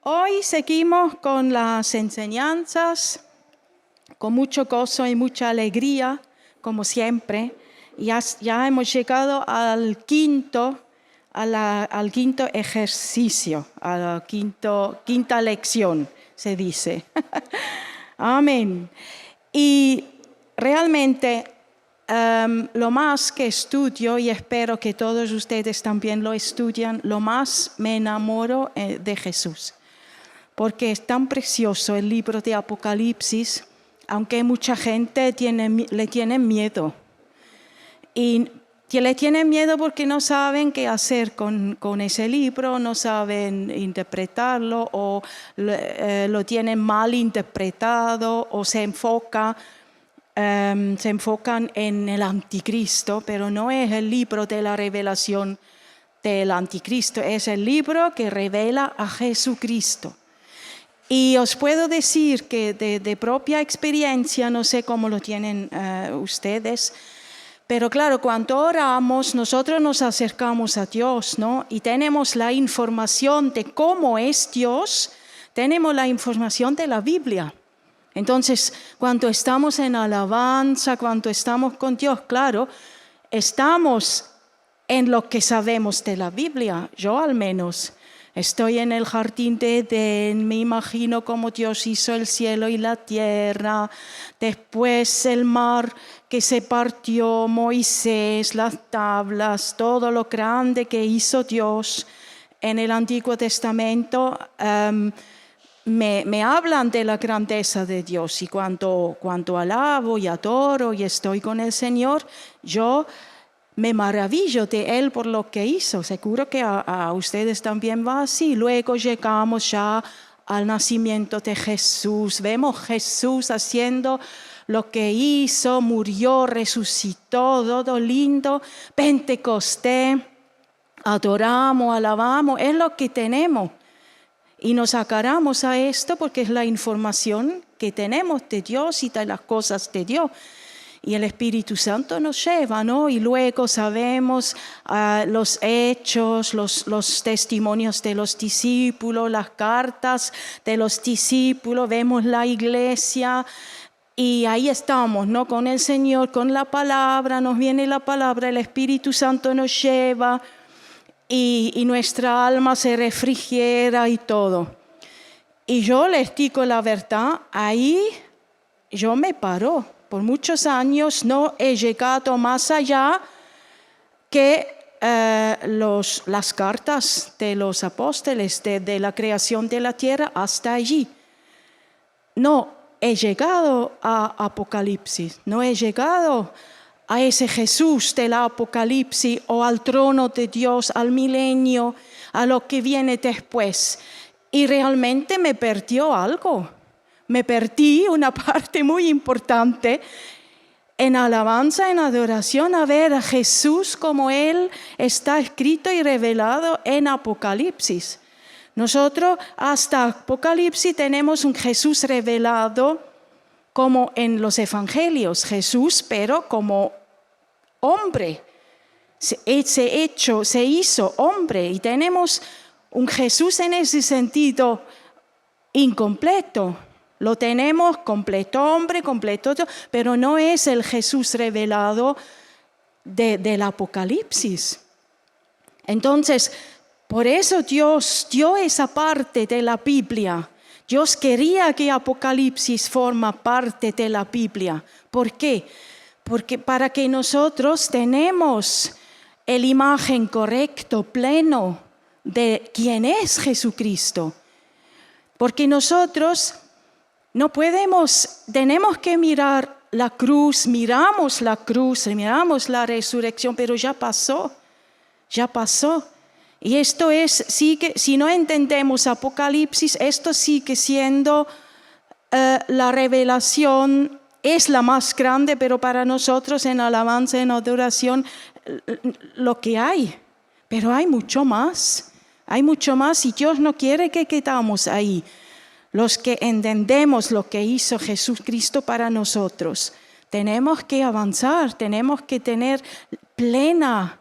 Hoy seguimos con las enseñanzas, con mucho gozo y mucha alegría, como siempre. Ya hemos llegado al quinto ejercicio, a la quinta lección, se dice. Amén. Y realmente lo más que estudio, y espero que todos ustedes también lo estudian, lo más me enamoro de Jesús. Porque es tan precioso el libro de Apocalipsis, aunque mucha gente le tiene miedo. Y le tienen miedo porque no saben qué hacer con ese libro, no saben interpretarlo o lo tienen mal interpretado o se enfocan en el anticristo, pero no es el libro de la revelación del anticristo, es el libro que revela a Jesucristo. Y os puedo decir que de propia experiencia, no sé cómo lo tienen ustedes, pero claro, cuando oramos, nosotros nos acercamos a Dios, ¿no? Y tenemos la información de cómo es Dios, tenemos la información de la Biblia. Entonces, cuando estamos en alabanza, cuando estamos con Dios, claro, estamos en lo que sabemos de la Biblia, yo al menos. Estoy en el jardín de Edén, me imagino cómo Dios hizo el cielo y la tierra, después el mar que se partió, Moisés, las tablas, todo lo grande que hizo Dios en el Antiguo Testamento. Me hablan de la grandeza de Dios y cuando alabo y adoro y estoy con el Señor, yo me maravillo de Él por lo que hizo. Seguro que a ustedes también va así. Luego llegamos ya al nacimiento de Jesús. Vemos Jesús haciendo lo que hizo, murió, resucitó, todo lindo. Pentecostés, adoramos, alabamos, es lo que tenemos. Y nos agarramos a esto porque es la información que tenemos de Dios y de las cosas de Dios. Y el Espíritu Santo nos lleva, ¿no? Y luego sabemos los hechos, los testimonios de los discípulos, las cartas de los discípulos, vemos la iglesia y ahí estamos, ¿no? Con el Señor, con la palabra, nos viene la palabra, el Espíritu Santo nos lleva y nuestra alma se refrigera y todo. Y yo les digo la verdad, ahí yo me paro. Por muchos años no he llegado más allá que las cartas de los apóstoles, de la creación de la tierra hasta allí. No he llegado a Apocalipsis, no he llegado a ese Jesús del Apocalipsis o al trono de Dios, al milenio, a lo que viene después. Y realmente me perdió algo. Me perdí una parte muy importante en alabanza, en adoración, a ver a Jesús como Él está escrito y revelado en Apocalipsis. Nosotros hasta Apocalipsis tenemos un Jesús revelado como en los evangelios, Jesús pero como hombre, se hizo hombre y tenemos un Jesús en ese sentido incompleto. Lo tenemos completo hombre, completo Dios, pero no es el Jesús revelado del Apocalipsis. Entonces, por eso Dios dio esa parte de la Biblia. Dios quería que Apocalipsis forma parte de la Biblia. ¿Por qué? Porque para que nosotros tenemos la imagen correcto, pleno de quién es Jesucristo. Porque nosotros no podemos, tenemos que mirar la cruz, miramos la resurrección, pero ya pasó. Y esto sigue, si no entendemos Apocalipsis, esto sigue siendo la revelación, es la más grande, pero para nosotros en alabanza, en adoración, lo que hay. Pero hay mucho más y Dios no quiere que quedamos ahí. Los que entendemos lo que hizo Jesucristo para nosotros, tenemos que avanzar, tenemos que tener plena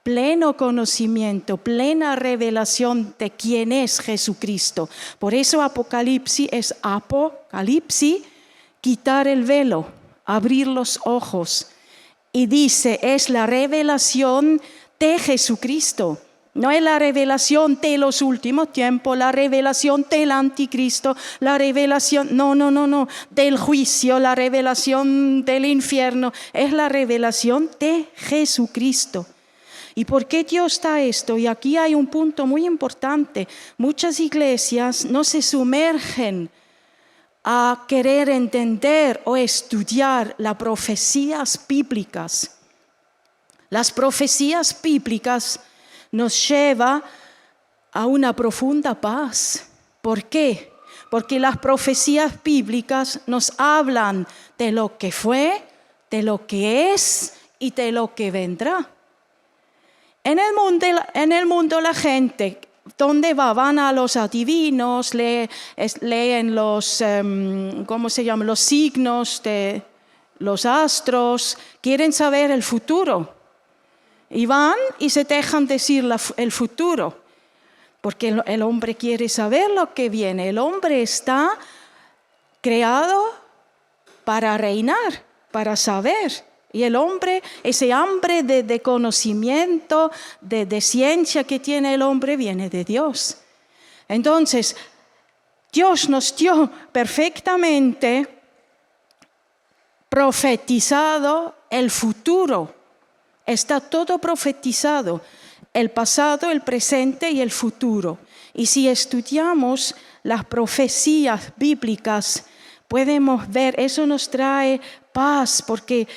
pleno conocimiento, plena revelación de quién es Jesucristo. Por eso Apocalipsis es apocalipsis, quitar el velo, abrir los ojos. Y dice, es la revelación de Jesucristo. No es la revelación de los últimos tiempos, la revelación del anticristo, la revelación, no, del juicio, la revelación del infierno. Es la revelación de Jesucristo. ¿Y por qué Dios da esto? Y aquí hay un punto muy importante. Muchas iglesias no se sumergen a querer entender o estudiar las profecías bíblicas. Las profecías bíblicas nos llevan a una profunda paz. ¿Por qué? Porque las profecías bíblicas nos hablan de lo que fue, de lo que es y de lo que vendrá. En el mundo la gente, ¿dónde va? Van a los adivinos, leen los, los signos de los astros, quieren saber el futuro. Y van y se dejan decir el futuro, porque el hombre quiere saber lo que viene. El hombre está creado para reinar, para saber. Y el hombre, ese hambre de conocimiento, de ciencia que tiene el hombre, viene de Dios. Entonces, Dios nos dio perfectamente profetizado el futuro. Está todo profetizado, el pasado, el presente y el futuro. Y si estudiamos las profecías bíblicas, podemos ver, eso nos trae paz, porque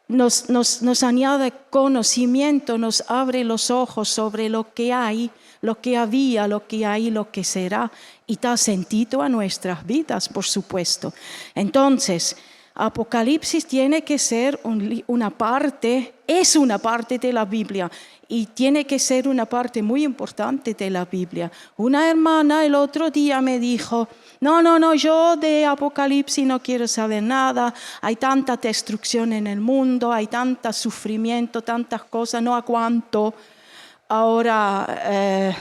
nos añade conocimiento, nos abre los ojos sobre lo que hay, lo que había, lo que hay, lo que será, y da sentido a nuestras vidas, por supuesto. Entonces, Apocalipsis tiene que ser una parte, es una parte de la Biblia, y tiene que ser una parte muy importante de la Biblia. Una hermana el otro día me dijo, no, yo de Apocalipsis no quiero saber nada, hay tanta destrucción en el mundo, hay tanto sufrimiento, tantas cosas, no aguanto ahora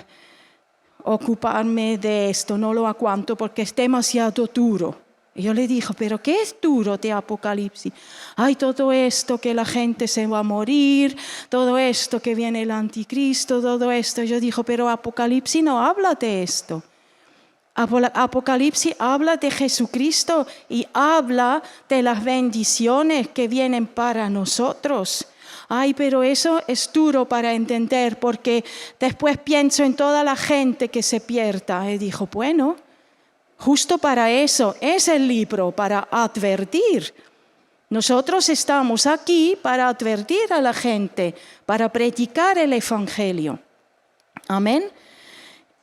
ocuparme de esto, no lo aguanto porque es demasiado duro. Y yo le dije, ¿pero qué es duro de Apocalipsis? Ay, todo esto que la gente se va a morir, todo esto que viene el anticristo, todo esto. Yo dije, pero Apocalipsis no habla de esto. Apocalipsis habla de Jesucristo y habla de las bendiciones que vienen para nosotros. Ay, pero eso es duro para entender porque después pienso en toda la gente que se pierda. Y dijo, bueno, justo para eso es el libro, para advertir. Nosotros estamos aquí para advertir a la gente, para predicar el Evangelio. Amén.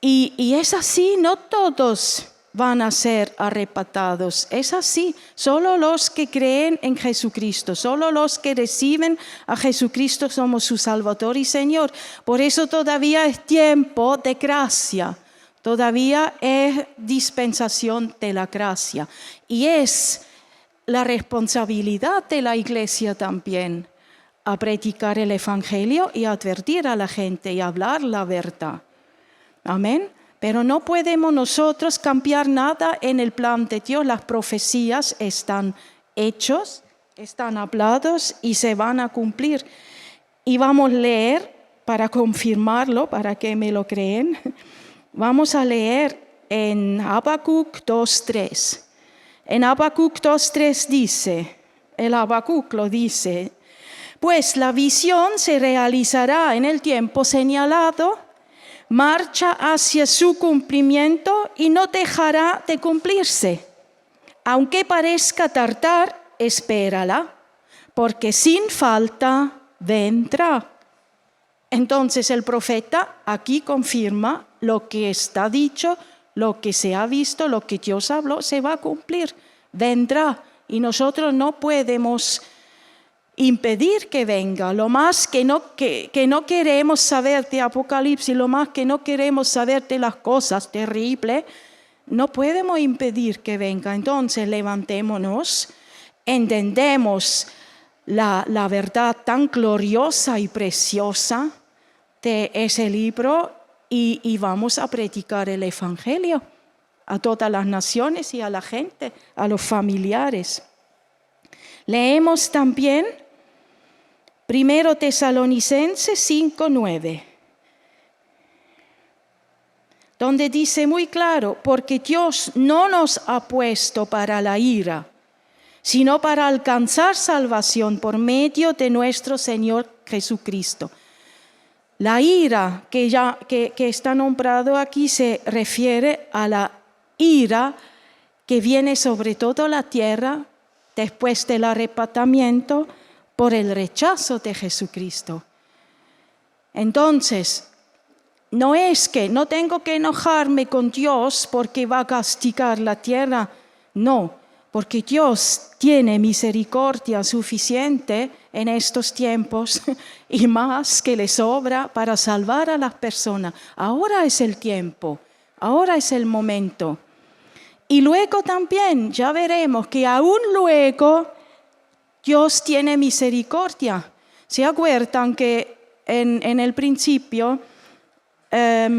Y es así, no todos van a ser arrebatados. Es así, solo los que creen en Jesucristo, solo los que reciben a Jesucristo somos su Salvador y Señor. Por eso todavía es tiempo de gracia. Todavía es dispensación de la gracia y es la responsabilidad de la iglesia también a predicar el Evangelio y advertir a la gente y hablar la verdad. Amén. Pero no podemos nosotros cambiar nada en el plan de Dios. Las profecías están hechos, están hablados y se van a cumplir. Y vamos a leer para confirmarlo, para que me lo creen. Vamos a leer en Habacuc 2:3. En Habacuc 2:3 dice, el Habacuc lo dice, pues la visión se realizará en el tiempo señalado, marcha hacia su cumplimiento y no dejará de cumplirse. Aunque parezca tardar, espérala, porque sin falta vendrá. Entonces el profeta aquí confirma lo que está dicho, lo que se ha visto, lo que Dios habló, se va a cumplir, vendrá. Y nosotros no podemos impedir que venga. Lo más que no queremos saber de Apocalipsis, lo más que no queremos saber de las cosas terribles, no podemos impedir que venga. Entonces levantémonos, entendemos la verdad tan gloriosa y preciosa de ese libro y vamos a predicar el Evangelio a todas las naciones y a la gente, a los familiares. Leemos también 1 Tesalonicenses 5:9, donde dice muy claro, porque Dios no nos ha puesto para la ira, sino para alcanzar salvación por medio de nuestro Señor Jesucristo. La ira que está nombrado aquí se refiere a la ira que viene sobre toda la tierra después del arrebatamiento por el rechazo de Jesucristo. Entonces, no tengo que enojarme con Dios porque va a castigar la tierra, no, porque Dios tiene misericordia suficiente en estos tiempos y más que le sobra para salvar a las personas. Ahora es el tiempo, ahora es el momento. Y luego también ya veremos que aún luego Dios tiene misericordia. ¿Se acuerdan que en el principio,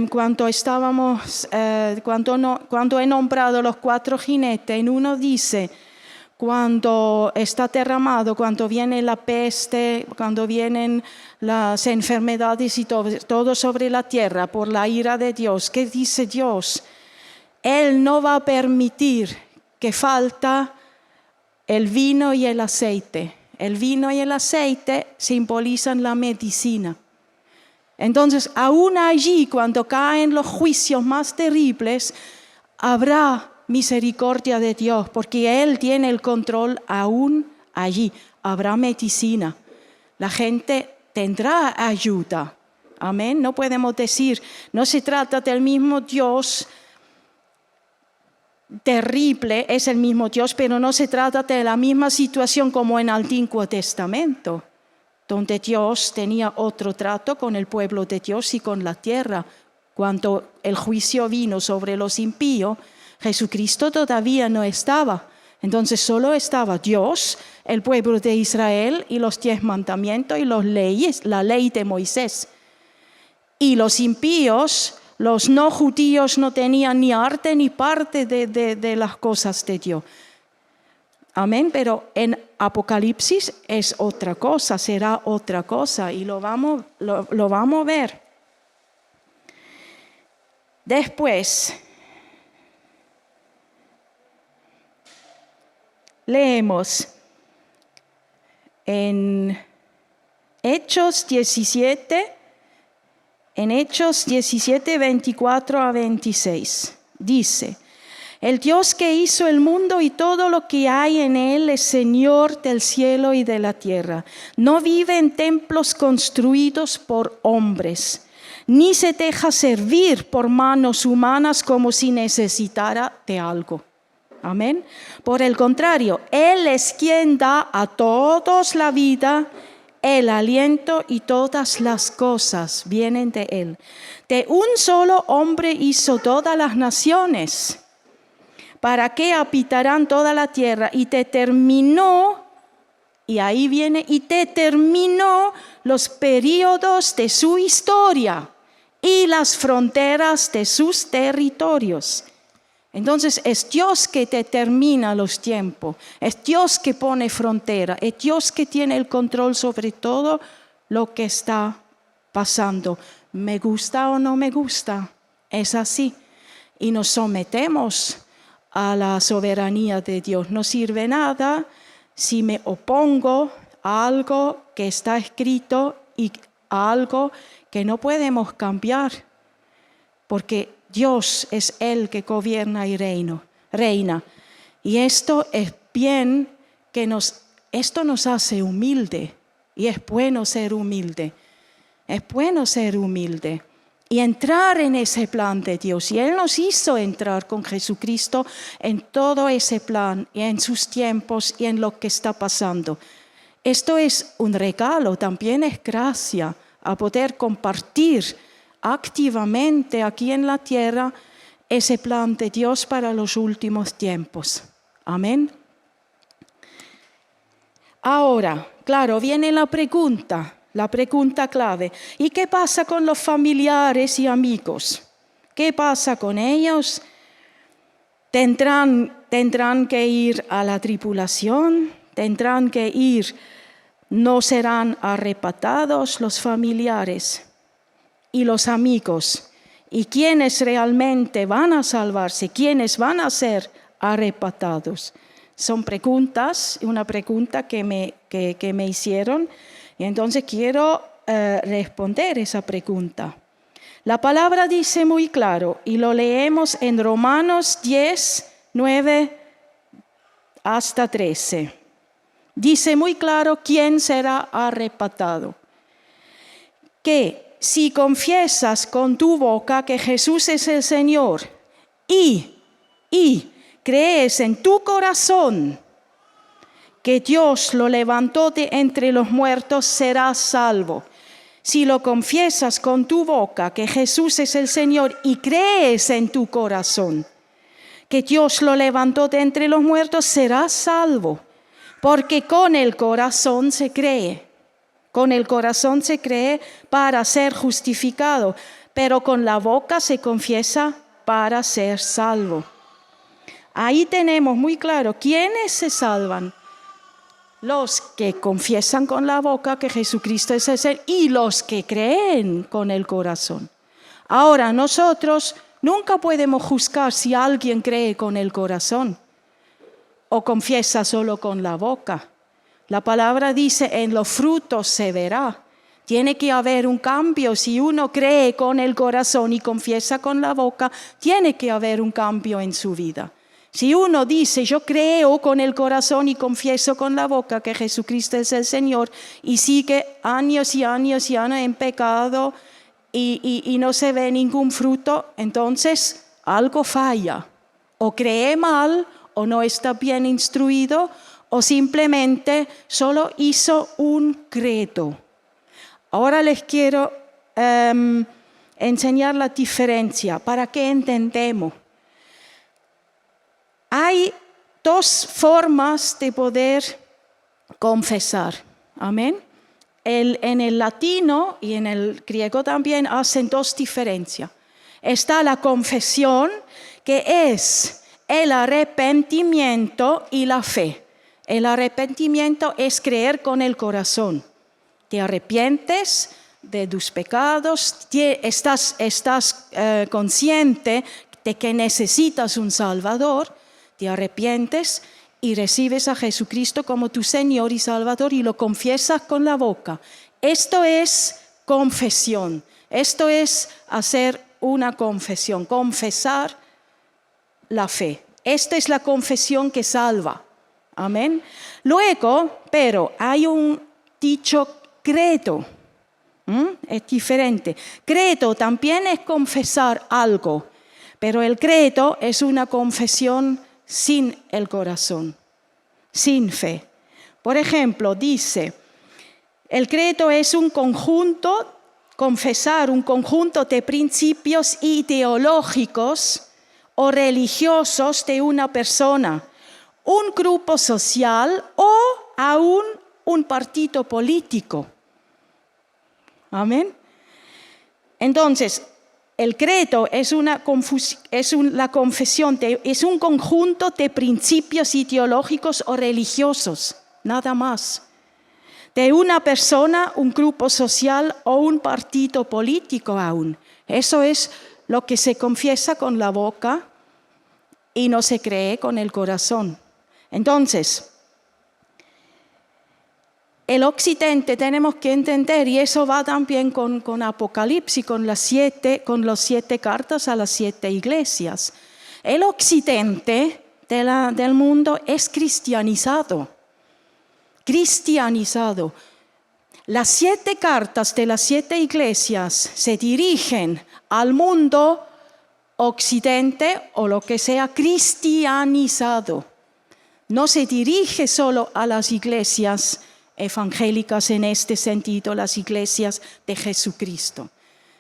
cuando he nombrado los 4 jinetes, en uno dice, cuando está derramado, cuando viene la peste, cuando vienen las enfermedades y todo sobre la tierra por la ira de Dios, ¿qué dice Dios? Él no va a permitir que falta el vino y el aceite. El vino y el aceite simbolizan la medicina. Entonces, aún allí, cuando caen los juicios más terribles, habrá misericordia de Dios, porque Él tiene el control aún allí. Habrá medicina. La gente tendrá ayuda. Amén. No podemos decir, no se trata del mismo Dios terrible, es el mismo Dios, pero no se trata de la misma situación como en el Antiguo Testamento, donde Dios tenía otro trato con el pueblo de Dios y con la tierra. Cuando el juicio vino sobre los impíos, Jesucristo todavía no estaba. Entonces solo estaba Dios, el pueblo de Israel y los 10 mandamientos y las leyes, la ley de Moisés. Y los impíos, los no judíos, no tenían ni arte ni parte de las cosas de Dios. Amén, pero en Apocalipsis es otra cosa, será otra cosa y lo vamos a ver. Después, leemos en Hechos 17, 24 a 26, dice: el Dios que hizo el mundo y todo lo que hay en él es Señor del cielo y de la tierra. No vive en templos construidos por hombres, ni se deja servir por manos humanas como si necesitara de algo. Amén. Por el contrario, Él es quien da a todos la vida, el aliento y todas las cosas vienen de Él. De un solo hombre hizo todas las naciones, para que habitarán toda la tierra, y determinó los periodos de su historia y las fronteras de sus territorios. Entonces es Dios que determina los tiempos, es Dios que pone frontera, es Dios que tiene el control sobre todo lo que está pasando. ¿Me gusta o no me gusta? Es así. Y nos sometemos a la soberanía de Dios. No sirve nada si me opongo a algo que está escrito y a algo que no podemos cambiar, porque Dios es el que gobierna y reina. Y esto es bien que esto nos hace humilde, y es bueno ser humilde. Es bueno ser humilde y entrar en ese plan de Dios. Y Él nos hizo entrar con Jesucristo en todo ese plan y en sus tiempos y en lo que está pasando. Esto es un regalo, también es gracia a poder compartir activamente aquí en la tierra ese plan de Dios para los últimos tiempos. Amén. Ahora, claro, viene la pregunta: la pregunta clave. ¿Y qué pasa con los familiares y amigos? ¿Qué pasa con ellos? ¿Tendrán que ir a la tribulación? ¿Tendrán que ir? ¿No serán arrebatados los familiares y los amigos? ¿Y quiénes realmente van a salvarse? ¿Quiénes van a ser arrebatados? Son preguntas, una pregunta que me hicieron, y entonces quiero responder esa pregunta. La palabra dice muy claro, y lo leemos en Romanos 10, 9 hasta 13. Dice muy claro quién será arrebatado. Que si confiesas con tu boca que Jesús es el Señor y crees en tu corazón que Dios lo levantó de entre los muertos, serás salvo. Si lo confiesas con tu boca que Jesús es el Señor y crees en tu corazón que Dios lo levantó de entre los muertos, serás salvo. Porque con el corazón se cree. Con el corazón se cree para ser justificado, pero con la boca se confiesa para ser salvo. Ahí tenemos muy claro quiénes se salvan. Los que confiesan con la boca que Jesucristo es el Señor y los que creen con el corazón. Ahora, nosotros nunca podemos juzgar si alguien cree con el corazón o confiesa solo con la boca. La palabra dice, en los frutos se verá. Tiene que haber un cambio. Si uno cree con el corazón y confiesa con la boca, tiene que haber un cambio en su vida. Si uno dice, yo creo con el corazón y confieso con la boca que Jesucristo es el Señor, y sigue años y años y años en pecado y no se ve ningún fruto, entonces algo falla. O cree mal, o no está bien instruido, o simplemente solo hizo un credo. Ahora les quiero enseñar la diferencia para que entendamos. Hay dos formas de poder confesar. Amén. En el latino y en el griego también hacen dos diferencias. Está la confesión, que es el arrepentimiento y la fe. El arrepentimiento es creer con el corazón. Te arrepientes de tus pecados, estás consciente de que necesitas un Salvador, te arrepientes y recibes a Jesucristo como tu Señor y Salvador y lo confiesas con la boca. Esto es confesión. Esto es hacer una confesión, confesar la fe. Esta es la confesión que salva. Amén. Luego, pero hay un dicho credo. Es diferente. Credo también es confesar algo, pero el credo es una confesión sin el corazón, sin fe. Por ejemplo, dice, el credo es un conjunto, confesar un conjunto de principios ideológicos o religiosos de una persona, un grupo social o aún un partido político. Amén. Entonces, el credo es un conjunto de principios ideológicos o religiosos, nada más. De una persona, un grupo social o un partido político aún. Eso es lo que se confiesa con la boca y no se cree con el corazón. Entonces, el occidente tenemos que entender, y eso va también con Apocalipsis, con las 7 cartas a las 7 iglesias. El occidente del mundo es cristianizado. Las 7 cartas de las 7 iglesias se dirigen al mundo occidente o lo que sea cristianizado. No se dirige solo a las iglesias evangélicas en este sentido, las iglesias de Jesucristo.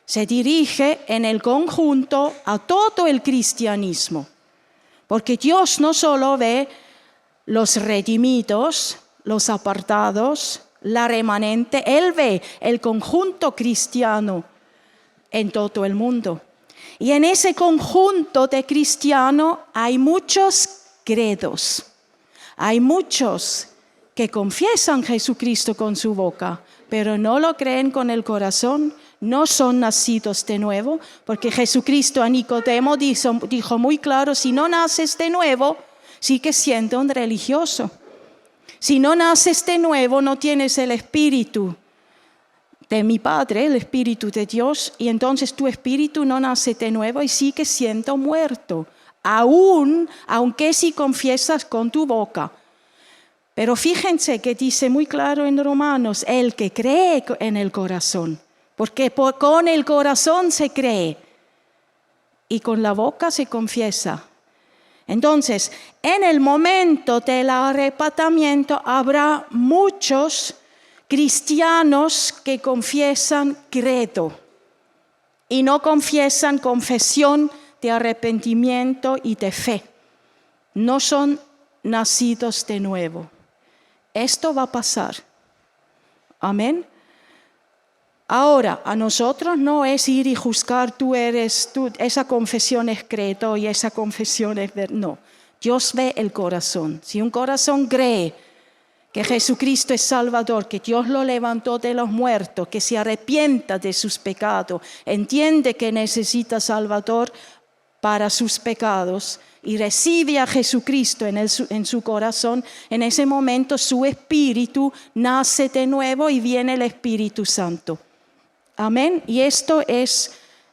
Se dirige en el conjunto a todo el cristianismo, porque Dios no solo ve los redimidos, los apartados, la remanente, Él ve el conjunto cristiano en todo el mundo. Y en ese conjunto de cristianos hay muchos credos. Hay muchos que confiesan a Jesucristo con su boca, pero no lo creen con el corazón, no son nacidos de nuevo, porque Jesucristo a Nicodemo dijo muy claro, si no naces de nuevo, sigues siendo un religioso. Si no naces de nuevo, no tienes el Espíritu de mi Padre, el Espíritu de Dios, y entonces tu espíritu no nace de nuevo y sigue siendo muerto, aunque si confiesas con tu boca. Pero fíjense que dice muy claro en Romanos, el que cree en el corazón, porque con el corazón se cree y con la boca se confiesa. Entonces, en el momento del arrebatamiento habrá muchos cristianos que confiesan credo y no confiesan confesión de arrepentimiento y de fe. No son nacidos de nuevo. Esto va a pasar. Amén. Ahora, a nosotros no es ir y juzgar, esa confesión es credo y esa confesión es verdad. No, Dios ve el corazón. Si un corazón cree que Jesucristo es Salvador, que Dios lo levantó de los muertos, que se arrepienta de sus pecados, entiende que necesita Salvador para sus pecados y recibe a Jesucristo en su corazón, en ese momento su espíritu nace de nuevo y viene el Espíritu Santo. Amén. Y esto es,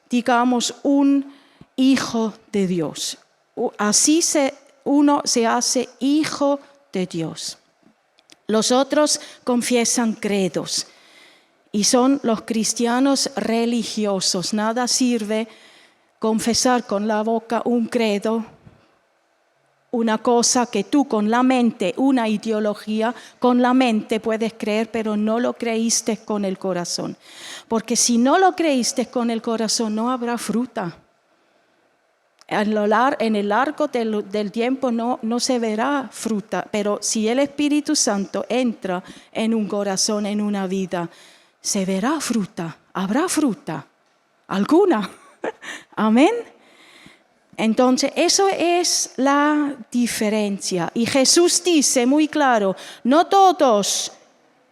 digamos, un hijo de Dios. Así uno se hace hijo de Dios. Los otros confiesan credos y son los cristianos religiosos. Nada sirve confesar con la boca un credo, una cosa que tú con la mente, una ideología, con la mente puedes creer, pero no lo creíste con el corazón. Porque si no lo creíste con el corazón, no habrá fruta. En el largo del tiempo no se verá fruta, pero si el Espíritu Santo entra en un corazón, en una vida, se verá fruta, habrá fruta, alguna. Amén. Entonces, eso es la diferencia. Y Jesús dice muy claro, no todos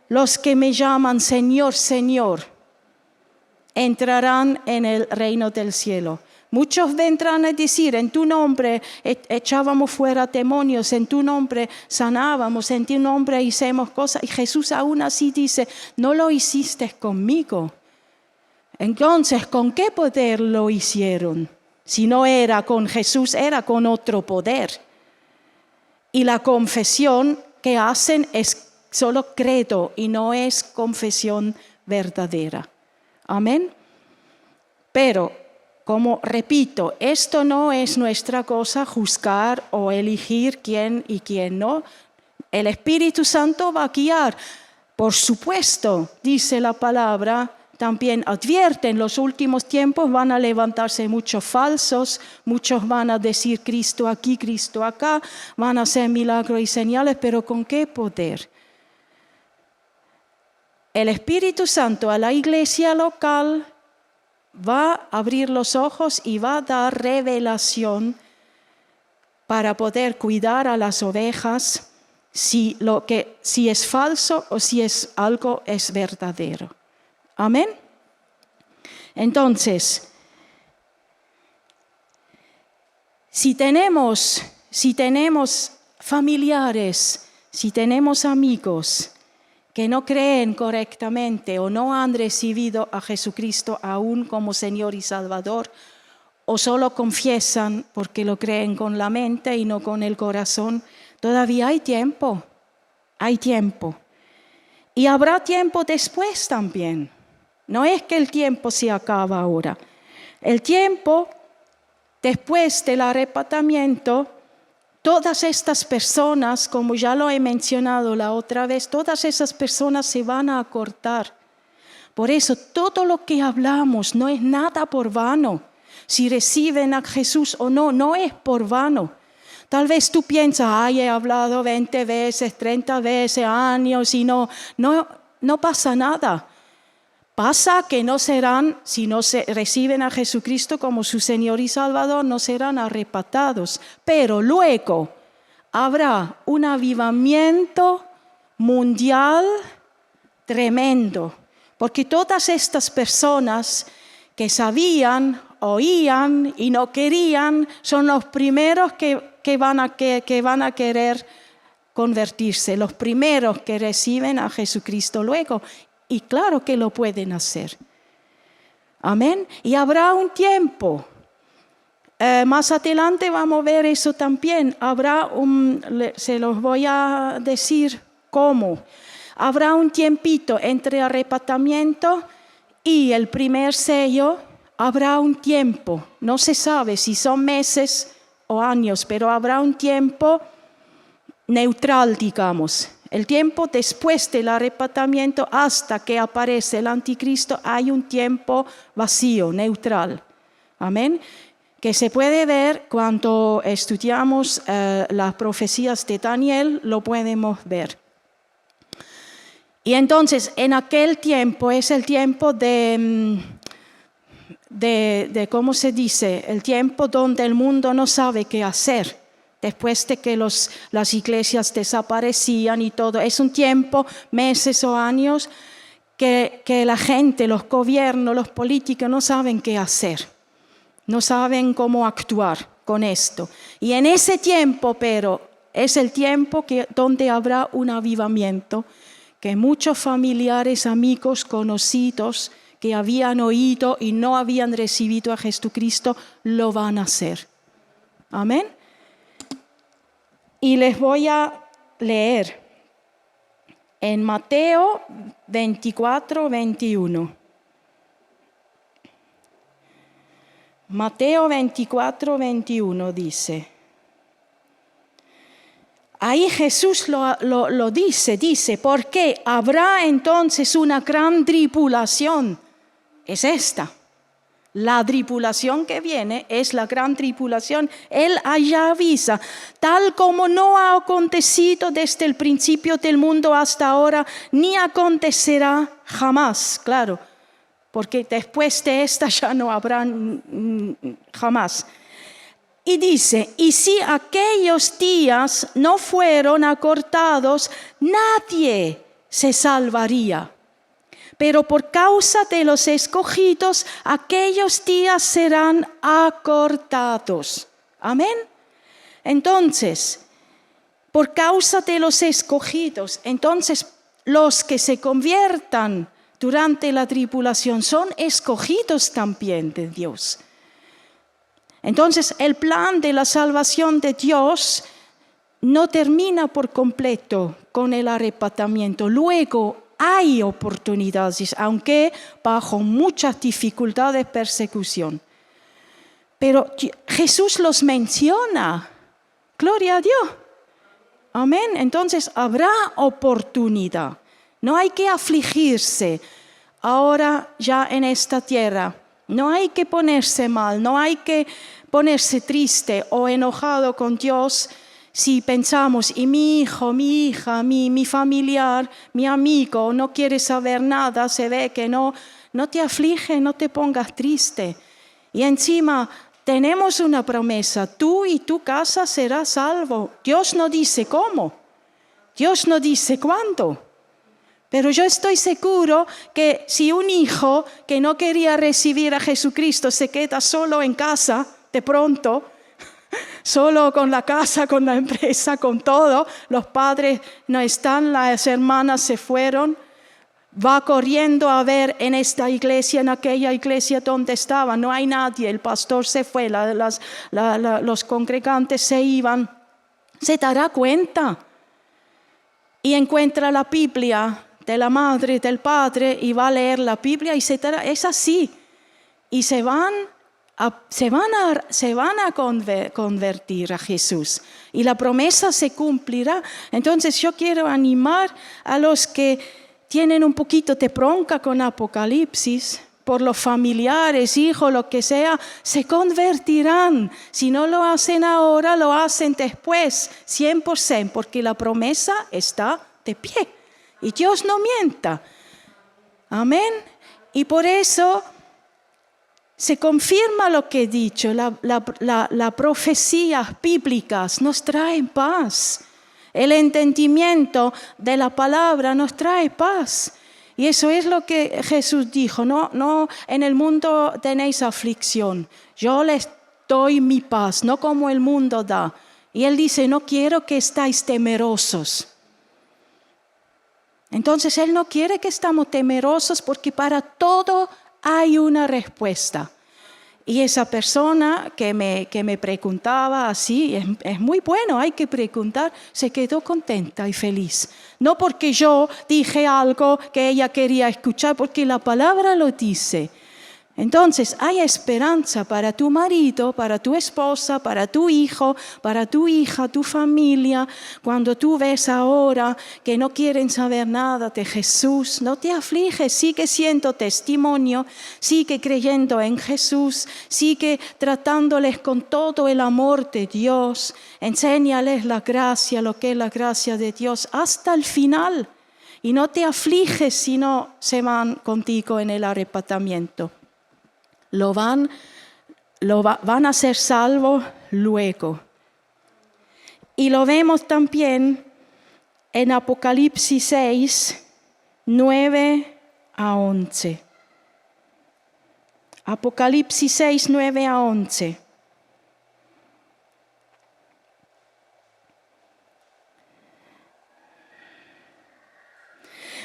los que me llaman Señor, Señor, entrarán en el reino del cielo. Muchos vendrán a decir, en tu nombre echábamos fuera demonios, en tu nombre sanábamos, en tu nombre hicimos cosas. Y Jesús aún así dice, no lo hiciste conmigo. Entonces, ¿con qué poder lo hicieron? Si no era con Jesús, era con otro poder. Y la confesión que hacen es solo credo y no es confesión verdadera. Amén. Pero, como repito, esto no es nuestra cosa juzgar o elegir quién y quién no. El Espíritu Santo va a guiar. Por supuesto, dice la palabra, también advierte, en los últimos tiempos van a levantarse muchos falsos, muchos van a decir Cristo aquí, Cristo acá, van a hacer milagros y señales, pero ¿con qué poder? El Espíritu Santo a la iglesia local va a abrir los ojos y va a dar revelación para poder cuidar a las ovejas si es falso o si es algo es verdadero. Amén. Entonces, si tenemos familiares, si tenemos amigos que no creen correctamente o no han recibido a Jesucristo aún como Señor y Salvador, o solo confiesan porque lo creen con la mente y no con el corazón, todavía hay tiempo. Hay tiempo. Y habrá tiempo después también. No es que el tiempo se acaba ahora. El tiempo después del arrebatamiento, todas estas personas, como ya lo he mencionado la otra vez, todas esas personas se van a acortar. Por eso todo lo que hablamos no es nada por vano. Si reciben a Jesús o no, no es por vano. Tal vez tú piensas, he hablado 20 veces, 30 veces, años y no. no pasa nada. Pasa que no serán, si no se reciben a Jesucristo como su Señor y Salvador, no serán arrebatados. Pero luego habrá un avivamiento mundial tremendo. Porque todas estas personas que sabían, oían y no querían, son los primeros que van a querer convertirse, los primeros que reciben a Jesucristo luego. Y claro que lo pueden hacer. Amén. Y habrá un tiempo. Más adelante vamos a ver eso también. Se los voy a decir cómo. Habrá un tiempito entre arrebatamiento y el primer sello. Habrá un tiempo. No se sabe si son meses o años, pero habrá un tiempo neutral, digamos. El tiempo después del arrebatamiento hasta que aparece el anticristo hay un tiempo vacío, neutral. Amén. Que se puede ver cuando estudiamos las profecías de Daniel, lo podemos ver. Y entonces en aquel tiempo es el tiempo de ¿cómo se dice? El tiempo donde el mundo no sabe qué hacer. Después de que las iglesias desaparecían y todo, es un tiempo, meses o años, que la gente, los gobiernos, los políticos no saben qué hacer, no saben cómo actuar con esto. Y en ese tiempo, pero, es el tiempo donde habrá un avivamiento, que muchos familiares, amigos, conocidos, que habían oído y no habían recibido a Jesucristo, lo van a hacer. Amén. Y les voy a leer en Mateo 24, 21. Mateo 24, 21 dice. Ahí Jesús lo dice, porque habrá entonces una gran tribulación. Es esta. La tribulación que viene es la gran tribulación. Él allá avisa, tal como no ha acontecido desde el principio del mundo hasta ahora, ni acontecerá jamás, claro, porque después de esta ya no habrá jamás. Y dice, y si aquellos días no fueron acortados, nadie se salvaría. Pero por causa de los escogidos, aquellos días serán acortados. Amén. Entonces, por causa de los escogidos, entonces los que se conviertan durante la tribulación son escogidos también de Dios. Entonces, el plan de la salvación de Dios no termina por completo con el arrebatamiento. Luego hay oportunidades, aunque bajo muchas dificultades, persecución. Pero Jesús los menciona. Gloria a Dios. Amén. Entonces habrá oportunidad. No hay que afligirse ahora ya en esta tierra. No hay que ponerse mal, no hay que ponerse triste o enojado con Dios si pensamos, y mi hijo, mi hija, mi familiar, mi amigo no quiere saber nada, se ve que no te aflige, no te pongas triste. Y encima tenemos una promesa, tú y tu casa serás salvo. Dios no dice cómo, Dios no dice cuándo. Pero yo estoy seguro que si un hijo que no quería recibir a Jesucristo se queda solo en casa, de pronto, solo con la casa, con la empresa, con todo, los padres no están, las hermanas se fueron, va corriendo a ver en esta iglesia, en aquella iglesia donde estaba, no hay nadie, el pastor se fue, los congregantes se iban, se dará cuenta y encuentra la Biblia de la madre, del padre, y va a leer la Biblia y es así. Y se van a convertir a Jesús. Y la promesa se cumplirá. Entonces yo quiero animar a los que tienen un poquito de bronca con Apocalipsis, por los familiares, hijos, lo que sea, se convertirán. Si no lo hacen ahora, lo hacen después, 100%, porque la promesa está de pie. Y Dios no mienta. Amén. Y por eso se confirma lo que he dicho. Las profecías bíblicas nos traen paz. El entendimiento de la palabra nos trae paz. Y eso es lo que Jesús dijo. No, en el mundo tenéis aflicción. Yo les doy mi paz, no como el mundo da. Y Él dice, no quiero que estéis temerosos. Entonces Él no quiere que estemos temerosos porque para todo hay una respuesta. Y esa persona que me preguntaba así, es muy bueno, hay que preguntar, se quedó contenta y feliz. No porque yo dije algo que ella quería escuchar, porque la palabra lo dice. Entonces, hay esperanza para tu marido, para tu esposa, para tu hijo, para tu hija, tu familia. Cuando tú ves ahora que no quieren saber nada de Jesús, no te afliges, sigue siendo testimonio, sigue creyendo en Jesús, sigue tratándoles con todo el amor de Dios, enséñales la gracia, lo que es la gracia de Dios, hasta el final. Y no te afliges si no se van contigo en el arrebatamiento. Van a ser salvos luego. Y lo vemos también en Apocalipsis 6, 9 a 11. Apocalipsis 6, 9 a 11.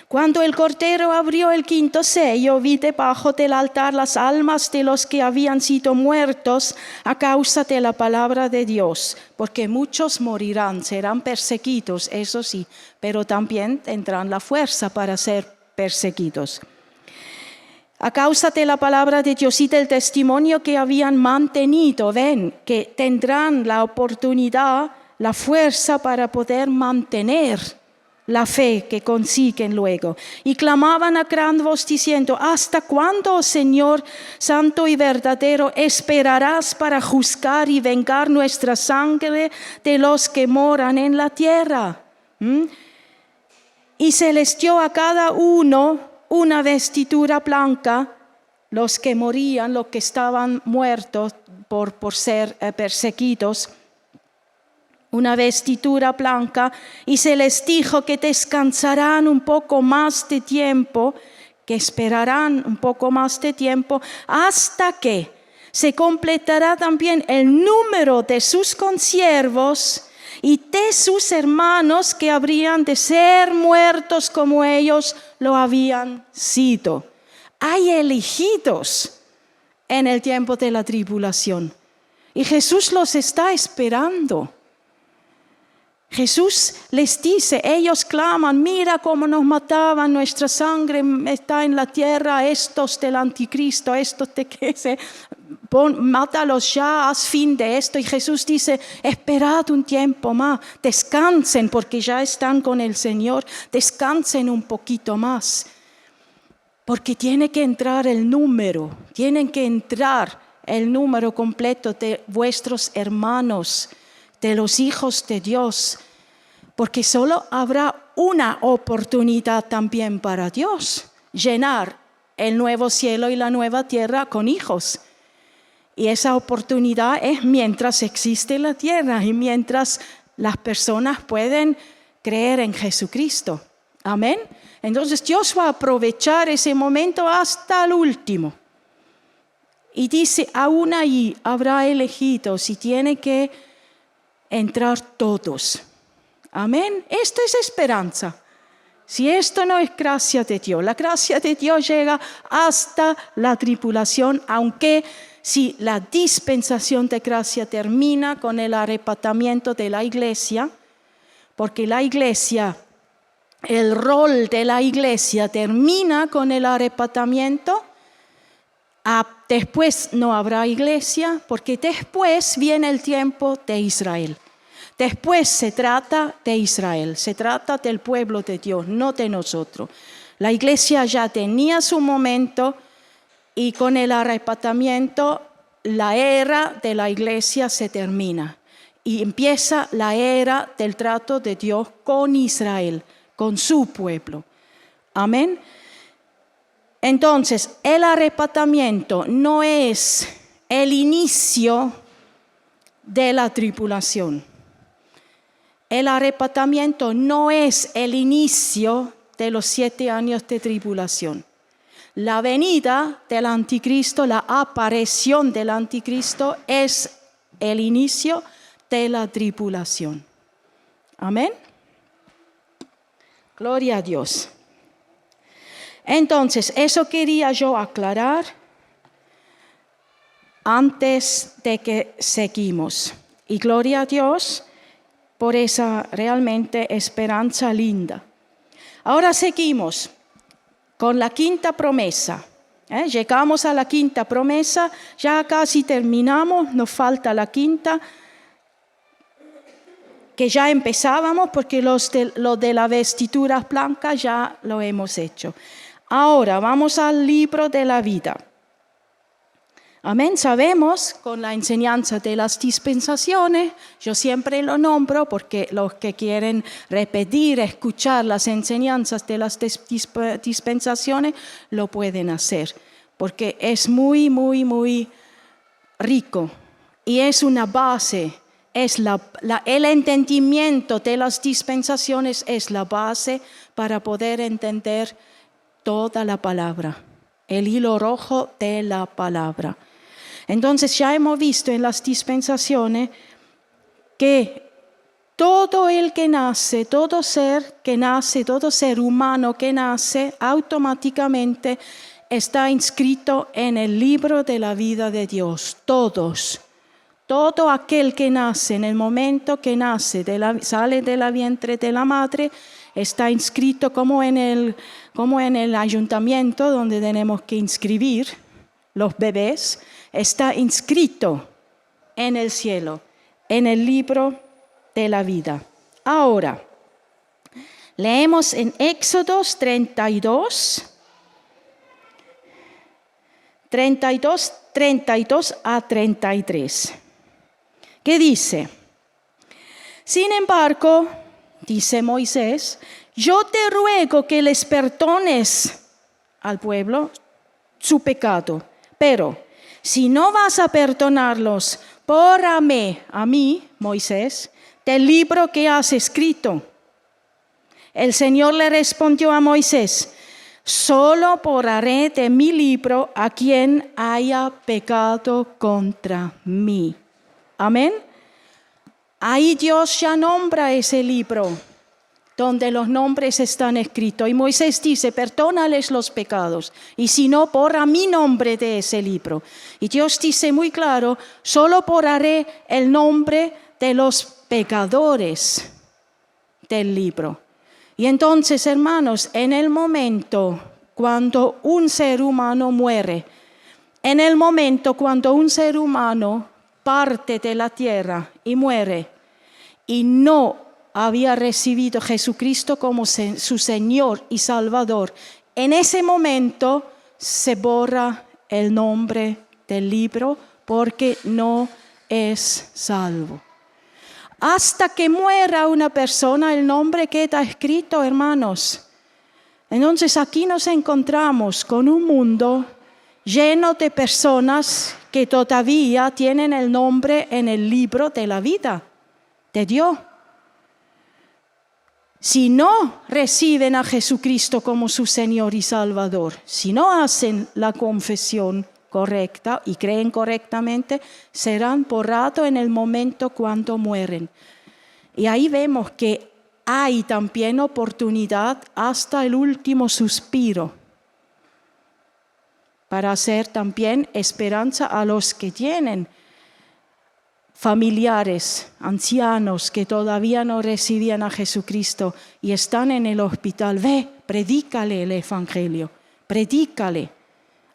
Cuando el Cordero abrió el quinto sello, vi debajo del altar las almas de los que habían sido muertos a causa de la palabra de Dios, porque muchos morirán, serán perseguidos, eso sí, pero también tendrán la fuerza para ser perseguidos. A causa de la palabra de Dios y del testimonio que habían mantenido, ven que tendrán la oportunidad, la fuerza para poder mantener la fe que consiguen luego. Y clamaban a gran voz diciendo, ¿hasta cuándo, Señor santo y verdadero, esperarás para juzgar y vengar nuestra sangre de los que moran en la tierra? Y se les dio a cada uno una vestidura blanca, los que morían, los que estaban muertos por ser perseguidos, una vestidura blanca, y se les dijo que descansarán un poco más de tiempo, que esperarán un poco más de tiempo, hasta que se completará también el número de sus consiervos y de sus hermanos que habrían de ser muertos como ellos lo habían sido. Hay elegidos en el tiempo de la tribulación y Jesús los está esperando. Jesús les dice, ellos claman, mira cómo nos mataban, nuestra sangre está en la tierra, estos del anticristo, estos de que mátalos ya, haz fin de esto. Y Jesús dice, esperad un tiempo más, descansen porque ya están con el Señor, descansen un poquito más. Porque tiene que entrar el número, tienen que entrar el número completo de vuestros hermanos, de los hijos de Dios, porque solo habrá una oportunidad también para Dios, llenar el nuevo cielo y la nueva tierra con hijos. Y esa oportunidad es mientras existe la tierra y mientras las personas pueden creer en Jesucristo. Amén. Entonces Dios va a aprovechar ese momento hasta el último. Y dice, aún ahí habrá elegidos y tiene que entrar todos. Amén. Esto es esperanza. Si esto no es gracia de Dios, la gracia de Dios llega hasta la tribulación, aunque si la dispensación de gracia termina con el arrebatamiento de la iglesia, porque la iglesia, el rol de la iglesia termina con el arrebatamiento, después no habrá iglesia, porque después viene el tiempo de Israel. Después se trata de Israel, se trata del pueblo de Dios, no de nosotros. La iglesia ya tenía su momento y con el arrebatamiento la era de la iglesia se termina y empieza la era del trato de Dios con Israel, con su pueblo. Amén. Entonces, el arrebatamiento no es el inicio de la tribulación. El arrebatamiento no es el inicio de los 7 años de tribulación. La venida del anticristo, la aparición del anticristo es el inicio de la tribulación. Amén. Gloria a Dios. Entonces, eso quería yo aclarar antes de que seguimos. Y gloria a Dios por esa realmente esperanza linda. Ahora seguimos con la quinta promesa. Llegamos a la quinta promesa, ya casi terminamos, nos falta la quinta, que ya empezábamos porque lo de la vestidura blanca ya lo hemos hecho. Ahora vamos al libro de la vida. Amén, sabemos con la enseñanza de las dispensaciones, yo siempre lo nombro porque los que quieren repetir, escuchar las enseñanzas de las dispensaciones, lo pueden hacer, porque es muy, muy, muy rico y es una base, el entendimiento de las dispensaciones es la base para poder entender toda la palabra, el hilo rojo de la palabra. Entonces ya hemos visto en las dispensaciones que todo el que nace, todo ser que nace, todo ser humano que nace, automáticamente está inscrito en el libro de la vida de Dios. Todos. Todo aquel que nace, en el momento que nace, sale de la vientre de la madre, está inscrito como en el ayuntamiento donde tenemos que inscribir los bebés, está inscrito en el cielo, en el libro de la vida. Ahora, leemos en Éxodo 32 a 33, que dice: sin embargo, dice Moisés, yo te ruego que les perdones al pueblo su pecado, pero si no vas a perdonarlos, bórrame a mí, Moisés, del libro que has escrito. El Señor le respondió a Moisés: solo borraré de mi libro a quien haya pecado contra mí. Amén. Ahí Dios ya nombra ese libro donde los nombres están escritos. Y Moisés dice: perdónales los pecados. Y si no, borra mi nombre de ese libro. Y Dios dice muy claro: solo borraré el nombre de los pecadores del libro. Y entonces, hermanos, en el momento cuando un ser humano muere, en el momento cuando un ser humano parte de la tierra y muere, y no había recibido a Jesucristo como su Señor y Salvador, en ese momento se borra el nombre del libro porque no es salvo. Hasta que muera una persona, el nombre queda escrito, hermanos. Entonces aquí nos encontramos con un mundo lleno de personas que todavía tienen el nombre en el libro de la vida de Dios. Si no reciben a Jesucristo como su Señor y Salvador, si no hacen la confesión correcta y creen correctamente, serán borrados en el momento cuando mueren. Y ahí vemos que hay también oportunidad hasta el último suspiro para hacer también esperanza a los que tienen familiares, ancianos que todavía no recibían a Jesucristo y están en el hospital. Ve, predícale el evangelio, predícale,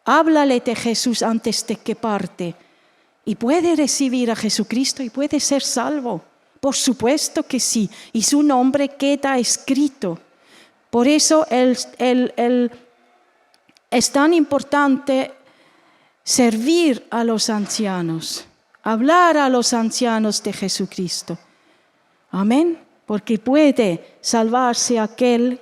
háblale de Jesús antes de que parte. Y puede recibir a Jesucristo y puede ser salvo. Por supuesto que sí, y su nombre queda escrito. Por eso es tan importante servir a los ancianos. Hablar a los ancianos de Jesucristo. Amén. porque puede salvarse aquel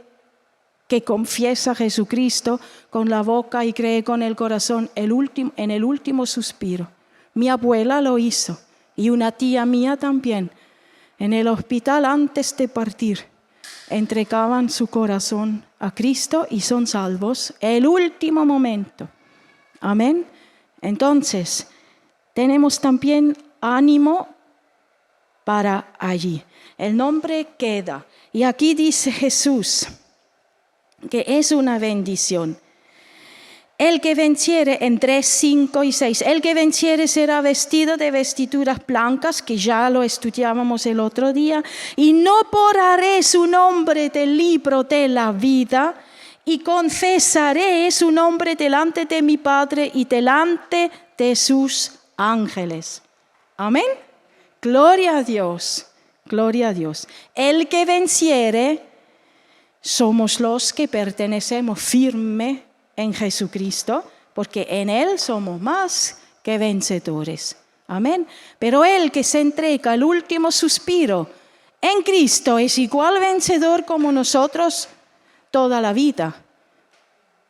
que confiesa a Jesucristo con la boca y cree con el corazón en el último suspiro. Mi abuela lo hizo y una tía mía también. En el hospital antes de partir, entregaban su corazón a Cristo y son salvos el último momento. Amén. Entonces, tenemos también ánimo para allí. El nombre queda. Y aquí dice Jesús que es una bendición. El que venciere, en 3, 5 y 6, el que venciere será vestido de vestiduras blancas, que ya lo estudiábamos el otro día, y no borraré su nombre del libro de la vida, y confesaré su nombre delante de mi Padre y delante de sus ángeles. Amén. Gloria a Dios, gloria a Dios. El que venciere, somos los que pertenecemos firme en Jesucristo, porque en Él somos más que vencedores. Amén. Pero el que se entrega el último suspiro en Cristo es igual vencedor como nosotros toda la vida.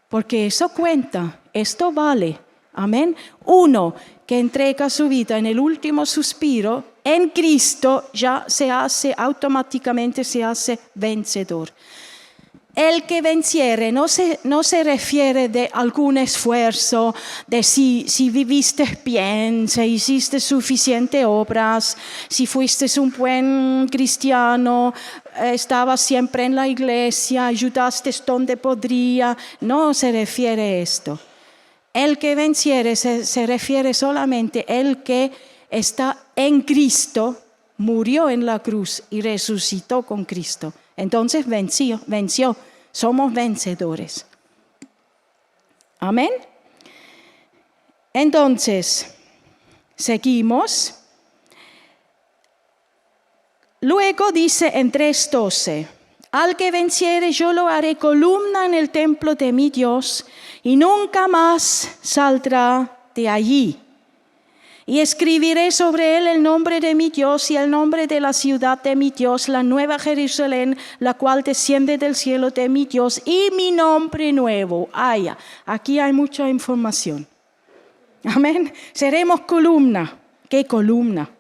Porque eso cuenta, esto vale. Amén. Uno que entrega su vida en el último suspiro en Cristo ya automáticamente se hace vencedor. El que venciere no se refiere de algún esfuerzo, de si viviste bien, si hiciste suficientes obras, si fuiste un buen cristiano, estabas siempre en la iglesia, ayudaste donde podría. No se refiere a esto. El que venciere se refiere solamente el que está en Cristo, murió en la cruz y resucitó con Cristo. Entonces venció. Somos vencedores. Amén. Entonces, seguimos. Luego dice en 3:12, al que venciere yo lo haré columna en el templo de mi Dios y nunca más saldrá de allí. Y escribiré sobre él el nombre de mi Dios y el nombre de la ciudad de mi Dios, la nueva Jerusalén, la cual desciende del cielo de mi Dios, y mi nombre nuevo. Aquí hay mucha información. Amén. Seremos columna. ¿Qué columna?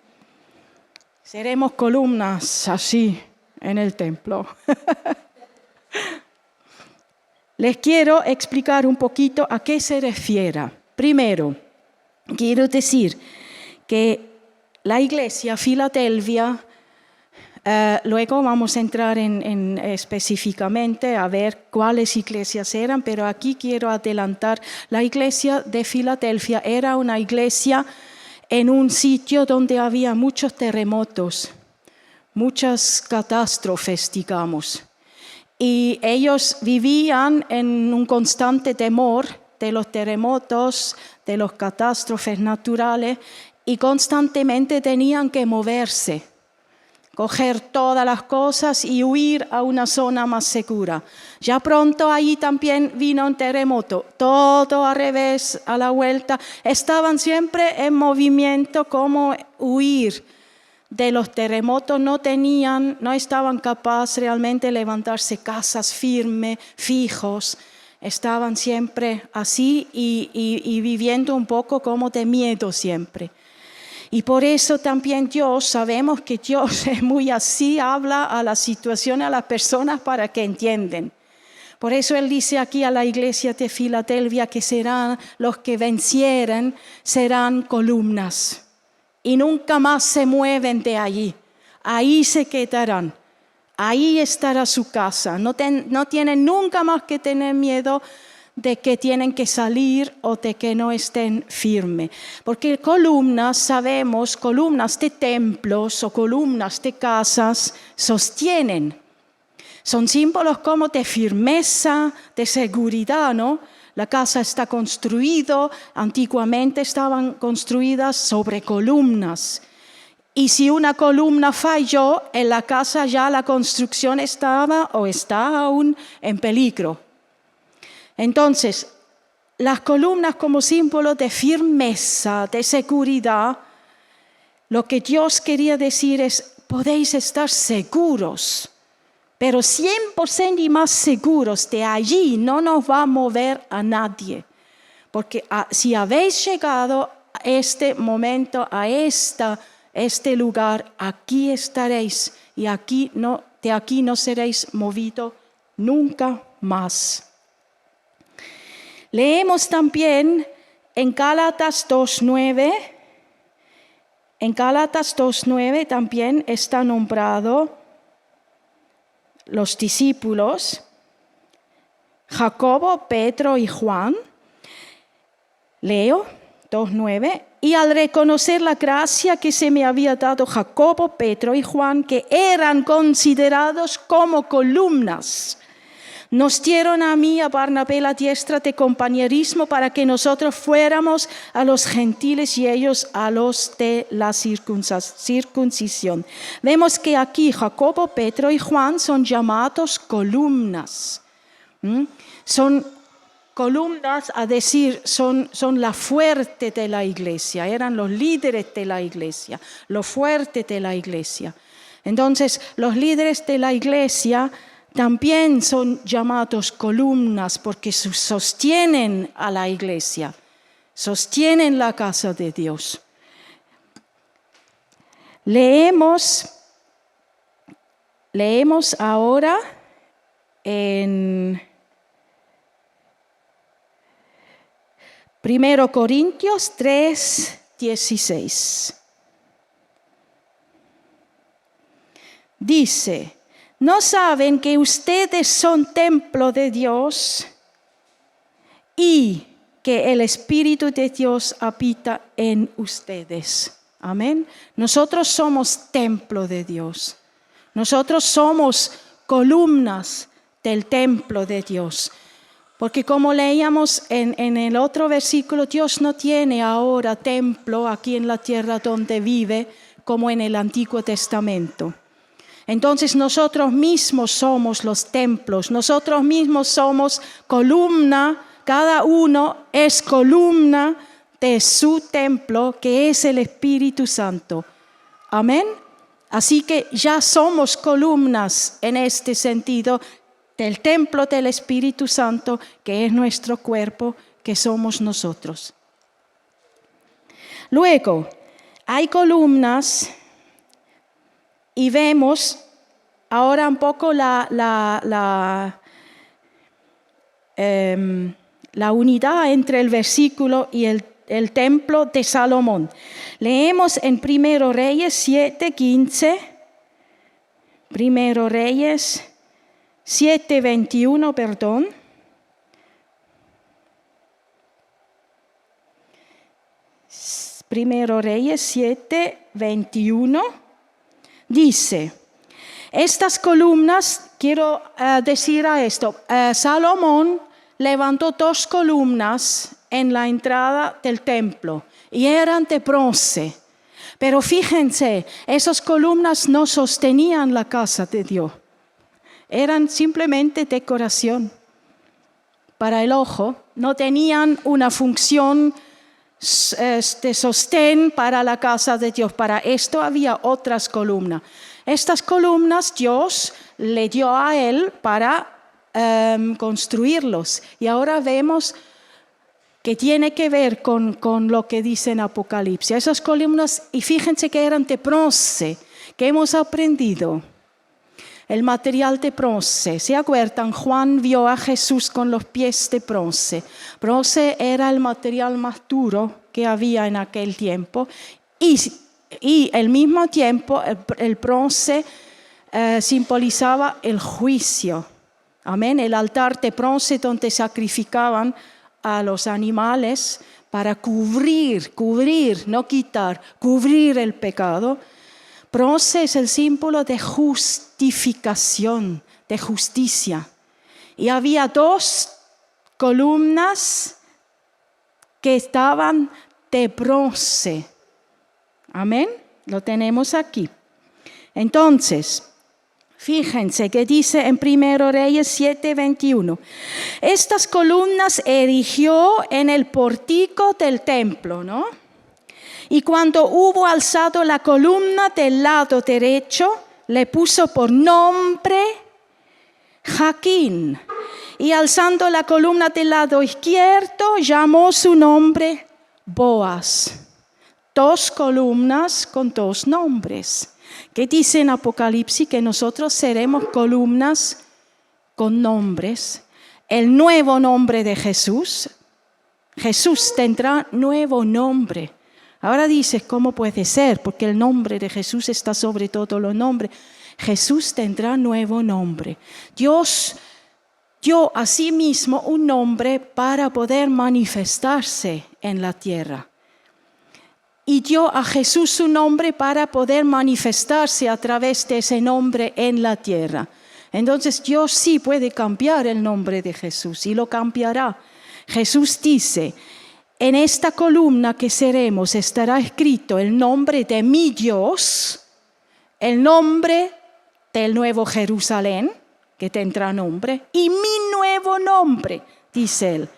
Seremos columnas así en el templo. Les quiero explicar un poquito a qué se refiere. Primero, quiero decir que la iglesia Filadelfia, luego vamos a entrar en específicamente a ver cuáles iglesias eran, pero aquí quiero adelantar, la iglesia de Filadelfia era una iglesia en un sitio donde había muchos terremotos, muchas catástrofes, digamos, y ellos vivían en un constante temor de los terremotos, de las catástrofes naturales, y constantemente tenían que moverse, coger todas las cosas y huir a una zona más segura. Ya pronto allí también vino un terremoto, todo al revés, a la vuelta. Estaban siempre en movimiento, como huir de los terremotos. No estaban capaces realmente de levantarse casas firmes, fijos. Estaban siempre así y viviendo un poco como de miedo siempre. Y por eso también sabemos que Dios es muy así, habla a la situación, a las personas para que entiendan. Por eso Él dice aquí a la iglesia de Filadelfia que serán los que vencieren, serán columnas. Y nunca más se mueven de allí. Ahí se quedarán. Ahí estará su casa. No tienen nunca más que tener miedo de que tienen que salir o de que no estén firmes. Porque columnas, sabemos, columnas de templos o columnas de casas sostienen. Son símbolos como de firmeza, de seguridad, ¿no? La casa está construida, antiguamente estaban construidas sobre columnas. Y si una columna falló, en la casa ya la construcción estaba o está aún en peligro. Entonces, las columnas como símbolo de firmeza, de seguridad, lo que Dios quería decir es, podéis estar seguros, pero 100% y más seguros, de allí no nos va a mover a nadie. Porque si habéis llegado a este momento, a este lugar, aquí estaréis y de aquí no seréis movidos nunca más. Leemos también en Gálatas 2:9. En Gálatas 2:9 también está nombrado los discípulos, Jacobo, Pedro y Juan. Leo 2:9. Y al reconocer la gracia que se me había dado Jacobo, Pedro y Juan, que eran considerados como columnas, nos dieron a mí, a Barnabé, la diestra de compañerismo para que nosotros fuéramos a los gentiles y ellos a los de la circuncisión. Vemos que aquí Jacobo, Pedro y Juan son llamados columnas. Son columnas, a decir, son la fuerte de la iglesia, eran los líderes de la iglesia, lo fuerte de la iglesia. Entonces, los líderes de la iglesia también son llamados columnas porque sostienen a la iglesia, sostienen la casa de Dios. Leemos ahora en 1 Corintios 3:16. Dice: ¿no saben que ustedes son templo de Dios y que el Espíritu de Dios habita en ustedes? Amén. Nosotros somos templo de Dios. Nosotros somos columnas del templo de Dios. Porque como leíamos en el otro versículo, Dios no tiene ahora templo aquí en la tierra donde vive como en el Antiguo Testamento. Entonces nosotros mismos somos los templos, nosotros mismos somos columna, cada uno es columna de su templo que es el Espíritu Santo. Amén. Así que ya somos columnas en este sentido del templo del Espíritu Santo que es nuestro cuerpo, que somos nosotros. Luego, hay columnas. Y vemos ahora un poco la unidad entre el versículo y el templo de Salomón. Leemos en 1 Reyes 7:15, 1 Reyes 7:21, perdón. Primero Reyes 7:21. Dice, estas columnas, quiero decir a esto, Salomón levantó 2 columnas en la entrada del templo y eran de bronce. Pero fíjense, esas columnas no sostenían la casa de Dios, eran simplemente decoración para el ojo, no tenían una función de sostén para la casa de Dios. Para esto había otras columnas. Estas columnas Dios le dio a él para construirlos. Y ahora vemos que tiene que ver con lo que dice en Apocalipsis. Esas columnas, y fíjense que eran de bronce, que hemos aprendido. El material de bronce. ¿Se acuerdan? Juan vio a Jesús con los pies de bronce. Bronce era el material más duro que había en aquel tiempo. Y al mismo tiempo el bronce simbolizaba el juicio. Amén. El altar de bronce donde sacrificaban a los animales para cubrir, no quitar, cubrir el pecado. Bronce es el símbolo de justificación, de justicia. Y había 2 columnas que estaban de bronce. Amén. Lo tenemos aquí. Entonces, fíjense que dice en 1 Reyes 7:21. Estas columnas erigió en el pórtico del templo, ¿no? Y cuando hubo alzado la columna del lado derecho, le puso por nombre Jaquín. Y alzando la columna del lado izquierdo, llamó su nombre Boaz. 2 columnas con 2 nombres. ¿Qué dice en Apocalipsis? Que nosotros seremos columnas con nombres. El nuevo nombre de Jesús. Jesús tendrá nuevo nombre. Ahora dices, ¿cómo puede ser? Porque el nombre de Jesús está sobre todos los nombres. Jesús tendrá nuevo nombre. Dios dio a sí mismo un nombre para poder manifestarse en la tierra. Y dio a Jesús su nombre para poder manifestarse a través de ese nombre en la tierra. Entonces Dios sí puede cambiar el nombre de Jesús y lo cambiará. Jesús dice, en esta columna que seremos estará escrito el nombre de mi Dios, el nombre del nuevo Jerusalén, que tendrá nombre, y mi nuevo nombre, dice él.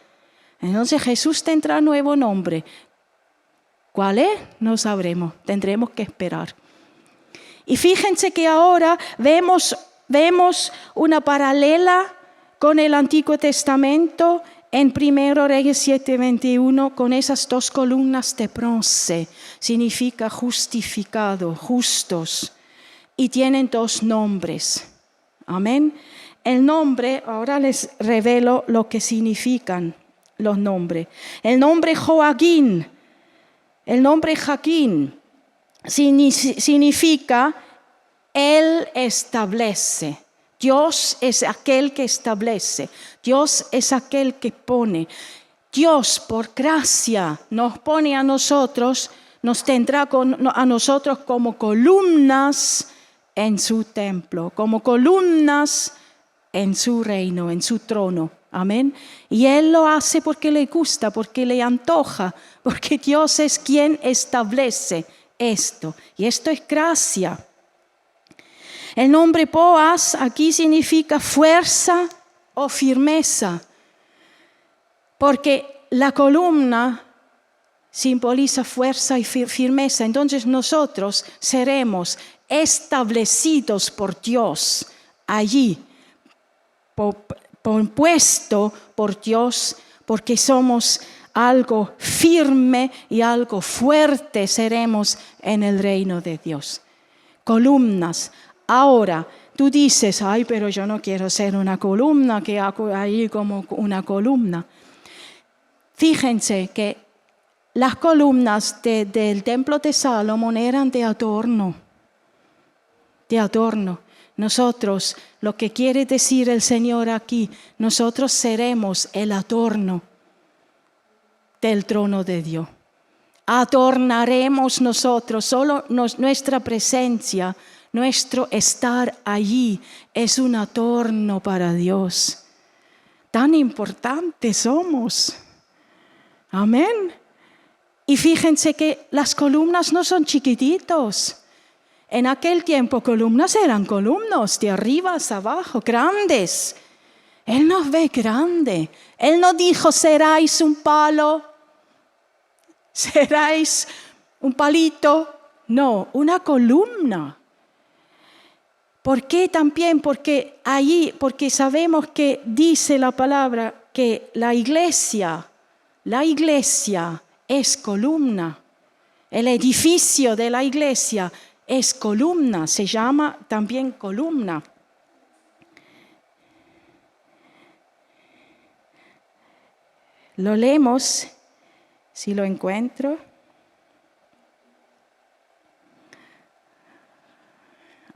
Entonces Jesús tendrá nuevo nombre. ¿Cuál es? No sabremos, tendremos que esperar. Y fíjense que ahora vemos una paralela con el Antiguo Testamento en 1 Reyes 7:21, con esas 2 columnas de bronce. Significa justificado, justos. Y tienen 2 nombres. Amén. El nombre, ahora les revelo lo que significan los nombres. El nombre Joaquín. El nombre Jaquín significa Él establece. Dios es aquel que establece. Dios es aquel que pone. Dios, por gracia, nos pone a nosotros, nos tendrá a nosotros como columnas en su templo, como columnas en su reino, en su trono. Amén. Y Él lo hace porque le gusta, porque le antoja, porque Dios es quien establece esto. Y esto es gracia. El nombre Boaz aquí significa fuerza o firmeza, porque la columna simboliza fuerza y firmeza. Entonces nosotros seremos establecidos por Dios allí, puesto por Dios, porque somos algo firme y algo fuerte seremos en el reino de Dios. Columnas. Ahora, tú dices, ay, pero yo no quiero ser una columna, ¿qué hago ahí como una columna? Fíjense que las columnas del templo de Salomón eran de adorno. De adorno. Nosotros, lo que quiere decir el Señor aquí, nosotros seremos el adorno del trono de Dios. Adornaremos nosotros, solo nuestra presencia, nuestro estar allí es un adorno para Dios. Tan importantes somos. Amén. Y fíjense que las columnas no son chiquititos. En aquel tiempo columnas eran columnas de arriba hacia abajo, grandes. Él nos ve grande. Él no dijo, seráis un palo, seráis un palito. No, una columna. ¿Por qué también? Porque sabemos que dice la palabra que la iglesia es columna. El edificio de la iglesia es columna, se llama también columna. Lo leemos, si lo encuentro.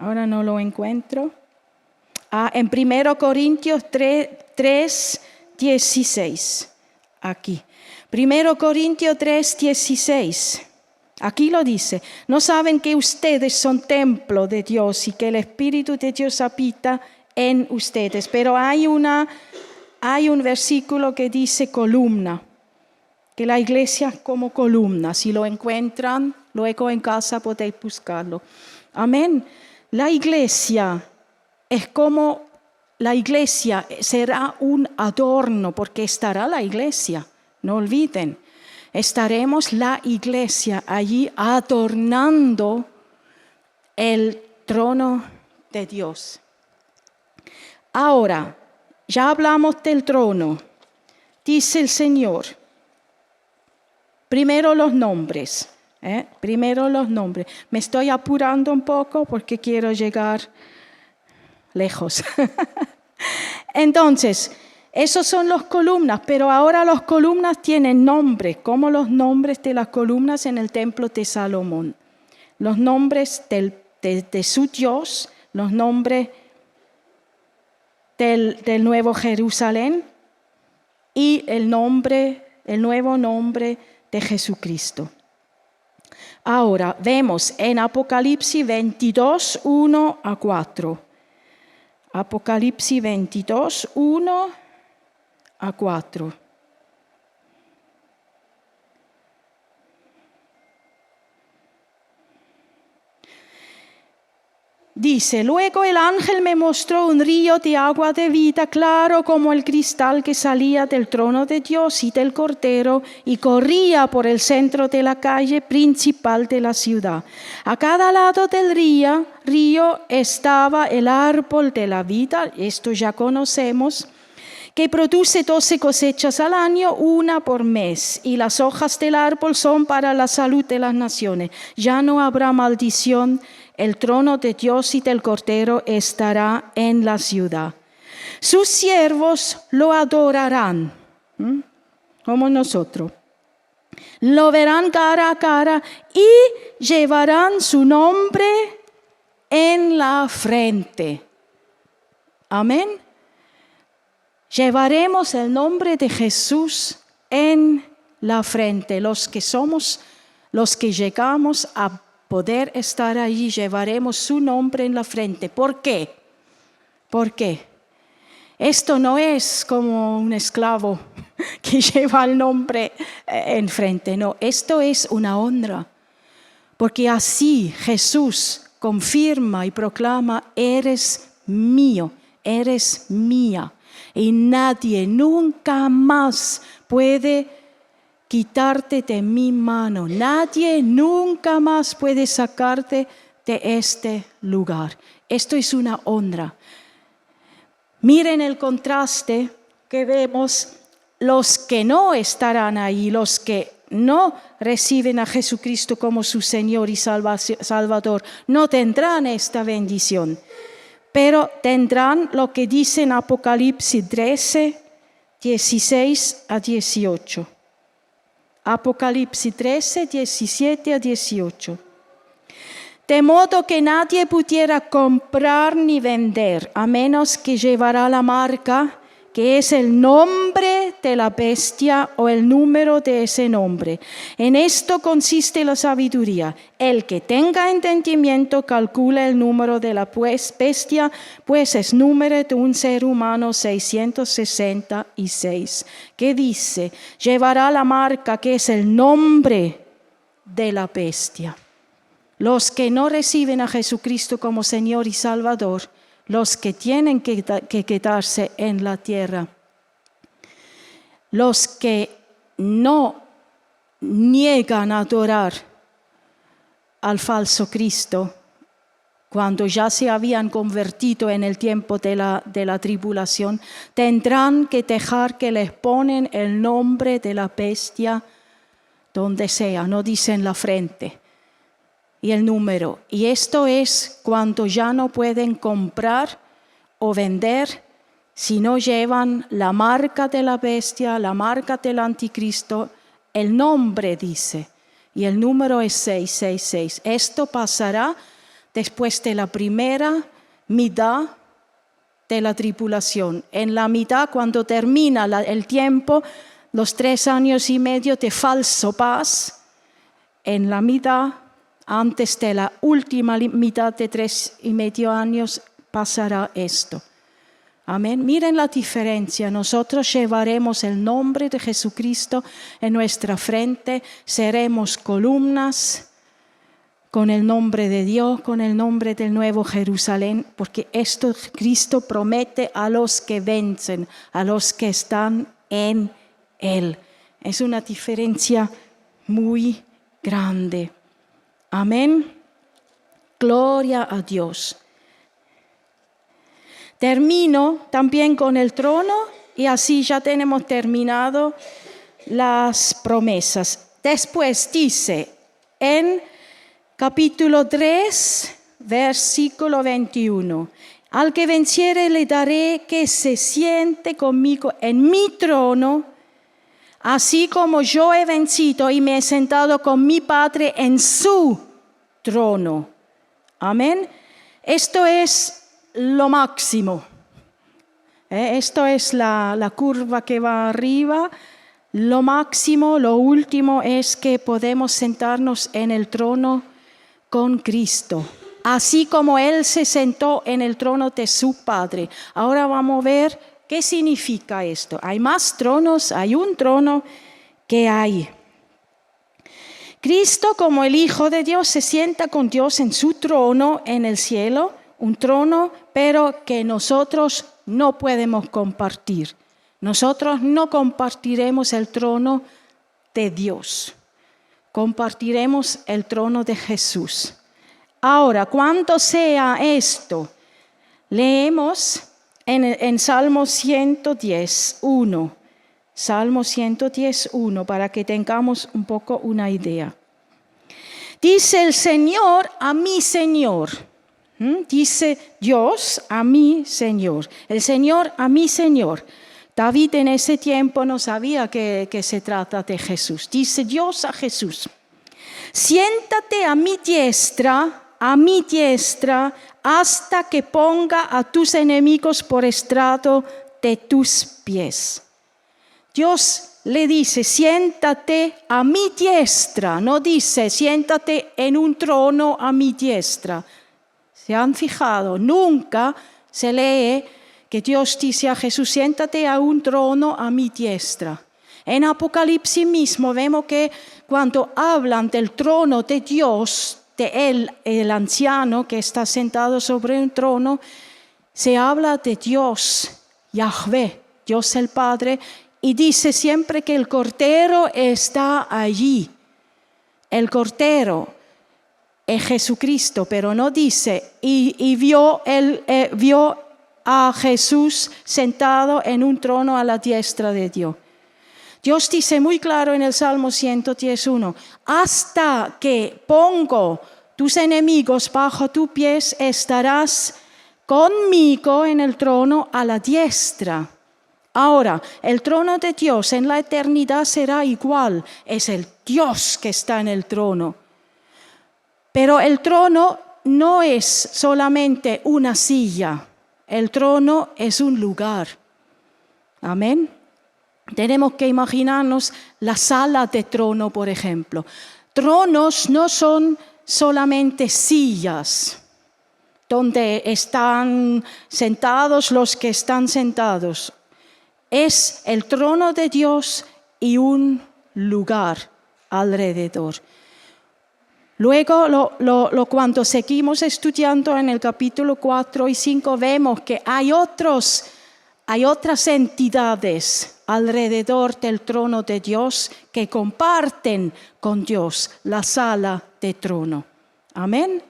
Ahora no lo encuentro. En 1 Corintios 3:16. Aquí. 1 Corintios 3:16. Aquí lo dice. ¿No saben que ustedes son templo de Dios y que el Espíritu de Dios habita en ustedes? Pero hay un versículo que dice columna. Que la iglesia es como columna. Si lo encuentran, luego en casa podéis buscarlo. Amén. La iglesia será un adorno porque estará la iglesia, no olviden. estaremos la iglesia allí adornando el trono de Dios. Ahora, ya hablamos del trono. Dice el Señor, primero los nombres. Primero los nombres. Me estoy apurando un poco porque quiero llegar lejos. Entonces, esos son las columnas, pero ahora las columnas tienen nombres, como los nombres de las columnas en el templo de Salomón. Los nombres de su Dios, los nombres del Nuevo Jerusalén y el nuevo nombre de Jesucristo. Ahora vemos en Apocalipsis 22, 1 a 4. Apocalipsis 22, 1 a 4. Dice, luego el ángel me mostró un río de agua de vida, claro como el cristal que salía del trono de Dios y del Cordero y corría por el centro de la calle principal de la ciudad. A cada lado del río estaba el árbol de la vida, esto ya conocemos, que produce 12 cosechas al año, una por mes, y las hojas del árbol son para la salud de las naciones. Ya no habrá maldición. El trono de Dios y del Cordero estará en la ciudad. Sus siervos lo adorarán, como nosotros. Lo verán cara a cara y llevarán su nombre en la frente. Amén. Llevaremos el nombre de Jesús en la frente. Los que llegamos a poder estar allí, llevaremos su nombre en la frente. ¿Por qué? ¿Por qué? Esto no es como un esclavo que lleva el nombre en frente. No, esto es una honra. Porque así Jesús confirma y proclama, eres mío, eres mía. Y nadie nunca más puede quitarte de mi mano. Nadie nunca más puede sacarte de este lugar. Esto es una honra. Miren el contraste que vemos, los que no estarán ahí, los que no reciben a Jesucristo como su Señor y Salvador, no tendrán esta bendición, pero tendrán lo que dice en Apocalipsis 13, 16 a 18. Apocalipsis 13, 17 a 18. De modo que nadie pudiera comprar ni vender, a menos que llevara la marca, que es el nombre de la bestia o el número de ese nombre. En esto consiste la sabiduría. El que tenga entendimiento calcula el número de la bestia, pues es número de un ser humano 666. ¿Qué dice? Llevará la marca, que es el nombre de la bestia. Los que no reciben a Jesucristo como Señor y Salvador, los que tienen que quedarse en la tierra, los que no niegan a adorar al falso Cristo, cuando ya se habían convertido en el tiempo de la tribulación, tendrán que dejar que les ponen el nombre de la bestia donde sea, no dicen la frente. Y el número. Y esto es cuando ya no pueden comprar o vender si no llevan la marca de la bestia, la marca del anticristo. El nombre dice, y el número es 666. Esto pasará después de la primera mitad de la tribulación. En la mitad, cuando termina el tiempo, los 3 años y medio de falso paz, en la mitad, antes de la última mitad de 3 y medio años, pasará esto. Amén. Miren la diferencia. Nosotros llevaremos el nombre de Jesucristo en nuestra frente. Seremos columnas con el nombre de Dios, con el nombre del Nuevo Jerusalén, porque esto Cristo promete a los que vencen, a los que están en Él. Es una diferencia muy grande. Amén. Gloria a Dios. Termino también con el trono y así ya tenemos terminado las promesas. Después dice en capítulo 3, versículo 21, al que venciere le daré que se siente conmigo en mi trono, así como yo he vencido y me he sentado con mi Padre en su trono. Amén. Esto es lo máximo. Esto es la curva que va arriba. Lo máximo, lo último es que podemos sentarnos en el trono con Cristo, así como Él se sentó en el trono de su Padre. Ahora vamos a ver qué significa esto. Hay más tronos, hay un trono que hay. Cristo, como el Hijo de Dios, se sienta con Dios en su trono en el cielo, un trono, pero que nosotros no podemos compartir. Nosotros no compartiremos el trono de Dios, compartiremos el trono de Jesús. Ahora, cuando sea esto, leemos en Salmo 110, 1. Salmo 110, 1, para que tengamos un poco una idea. Dice el Señor a mi Señor. Dice Dios a mi Señor. El Señor a mi Señor. David en ese tiempo no sabía que se trata de Jesús. Dice Dios a Jesús: siéntate a mi diestra, hasta que ponga a tus enemigos por estrado de tus pies. Dios le dice, siéntate a mi diestra, no dice, siéntate en un trono a mi diestra. ¿Se han fijado? Nunca se lee que Dios dice a Jesús, siéntate a un trono a mi diestra. En Apocalipsis mismo vemos que cuando hablan del trono de Dios, de él, el anciano que está sentado sobre un trono, se habla de Dios, Yahvé, Dios el Padre, y dice siempre que el Cordero está allí. El Cordero es Jesucristo, pero no dice, y vio a Jesús sentado en un trono a la diestra de Dios. Dios dice muy claro en el Salmo 110:1, hasta que pongo tus enemigos bajo tus pies, estarás conmigo en el trono a la diestra. Ahora, el trono de Dios en la eternidad será igual, es el Dios que está en el trono. Pero el trono no es solamente una silla, el trono es un lugar. Amén. Tenemos que imaginarnos la sala de trono, por ejemplo. Tronos no son solamente sillas donde están sentados los que están sentados. Es el trono de Dios y un lugar alrededor. Luego, cuando seguimos estudiando en el capítulo 4 y 5, vemos que hay otras entidades alrededor del trono de Dios que comparten con Dios la sala de trono. Amén.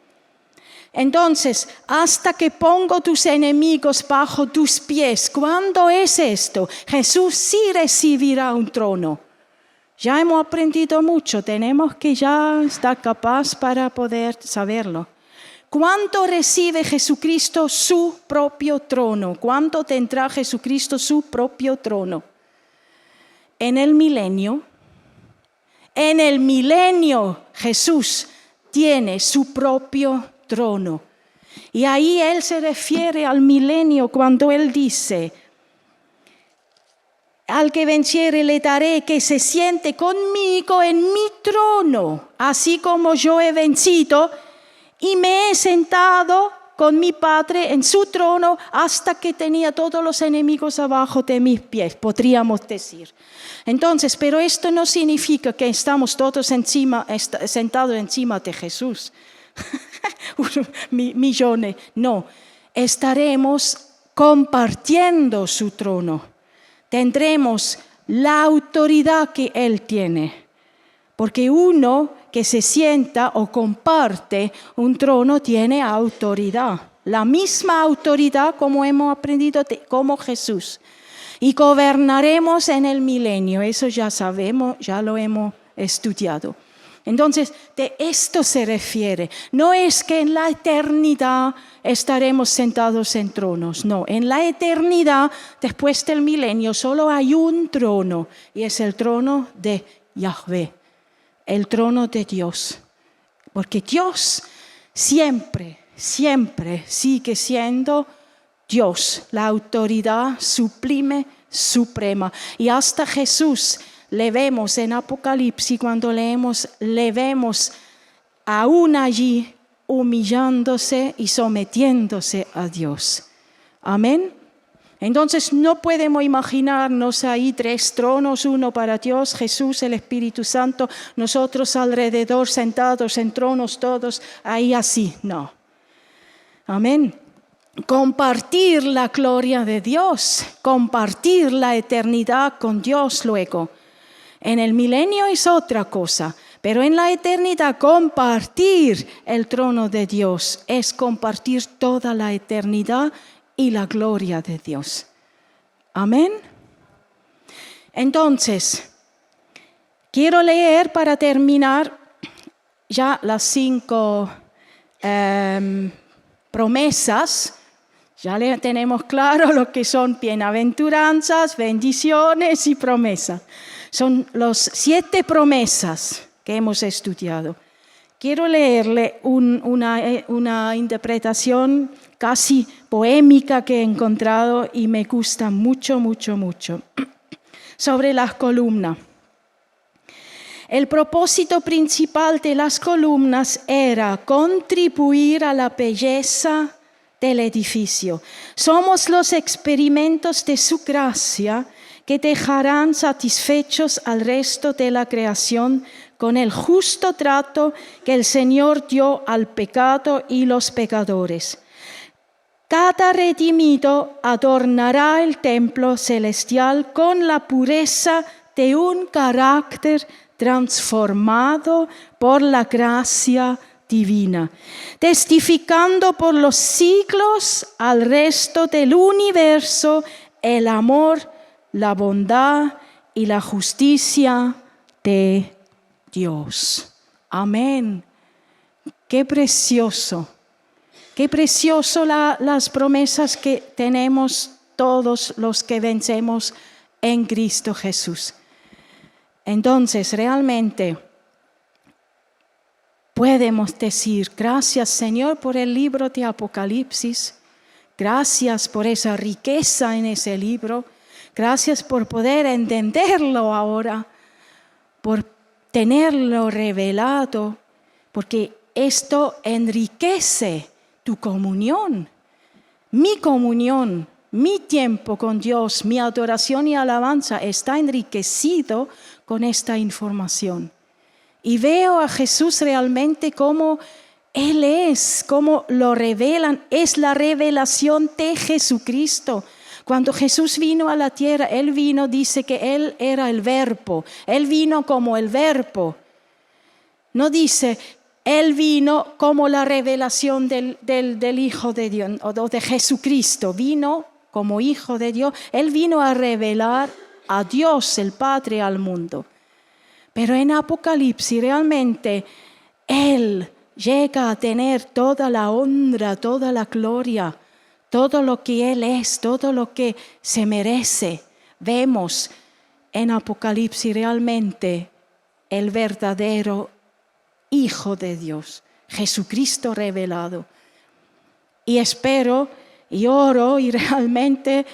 Entonces, hasta que pongo tus enemigos bajo tus pies. ¿Cuándo es esto? Jesús sí recibirá un trono. Ya hemos aprendido mucho, tenemos que ya estar capaz para poder saberlo. ¿Cuándo recibe Jesucristo su propio trono? ¿Cuándo tendrá Jesucristo su propio trono? En el milenio. En el milenio Jesús tiene su propio trono. Y ahí Él se refiere al milenio cuando Él dice, al que venciere le daré que se siente conmigo en mi trono, así como yo he vencido y me he sentado con mi Padre en su trono hasta que tenía todos los enemigos abajo de mis pies, podríamos decir. Entonces, pero esto no significa que estamos todos sentados encima de Jesús. Millones, no. Estaremos compartiendo su trono. Tendremos la autoridad que Él tiene. Porque uno que se sienta o comparte un trono tiene autoridad. La misma autoridad como hemos aprendido como Jesús. Y gobernaremos en el milenio. Eso ya sabemos, ya lo hemos estudiado. Entonces, de esto se refiere. No es que en la eternidad estaremos sentados en tronos. No, en la eternidad, después del milenio, solo hay un trono. Y es el trono de Yahvé, el trono de Dios. Porque Dios siempre sigue siendo Dios, la autoridad sublime, suprema. Y hasta Jesús le vemos en Apocalipsis, cuando leemos, le vemos aún allí humillándose y sometiéndose a Dios. Amén. Entonces no podemos imaginarnos ahí 3 tronos, uno para Dios, Jesús, el Espíritu Santo, nosotros alrededor sentados en tronos todos, ahí así, no. Amén. Compartir la gloria de Dios, compartir la eternidad con Dios luego. En el milenio es otra cosa, pero en la eternidad compartir el trono de Dios es compartir toda la eternidad y la gloria de Dios. Amén. Entonces, quiero leer para terminar ya las 5 promesas. Ya tenemos claro lo que son bienaventuranzas, bendiciones y promesas. Son las 7 promesas que hemos estudiado. Quiero leerle una interpretación casi poémica que he encontrado y me gusta mucho, mucho, mucho. Sobre las columnas. El propósito principal de las columnas era contribuir a la belleza del edificio. Somos los experimentos de su gracia que dejarán satisfechos al resto de la creación con el justo trato que el Señor dio al pecado y los pecadores. Cada redimido adornará el templo celestial con la pureza de un carácter transformado por la gracia divina, testificando por los siglos al resto del universo el amor, la bondad y la justicia de Dios. Amén. Qué precioso. Qué precioso las promesas que tenemos todos los que vencemos en Cristo Jesús. Entonces, realmente podemos decir, gracias Señor por el libro de Apocalipsis, gracias por esa riqueza en ese libro, gracias por poder entenderlo ahora, por tenerlo revelado, porque esto enriquece tu comunión, mi tiempo con Dios, mi adoración y alabanza está enriquecido con esta información. Y veo a Jesús realmente como Él es, como lo revelan, es la revelación de Jesucristo. Cuando Jesús vino a la tierra, Él vino, dice que Él era el Verbo, Él vino como el Verbo. No dice, Él vino como la revelación del Hijo de Dios, o de Jesucristo, vino como Hijo de Dios. Él vino a revelar a Dios, el Padre, al mundo. Pero en Apocalipsis realmente Él llega a tener toda la honra, toda la gloria, todo lo que Él es, todo lo que se merece. Vemos en Apocalipsis realmente el verdadero Hijo de Dios, Jesucristo revelado. Y espero y oro y realmente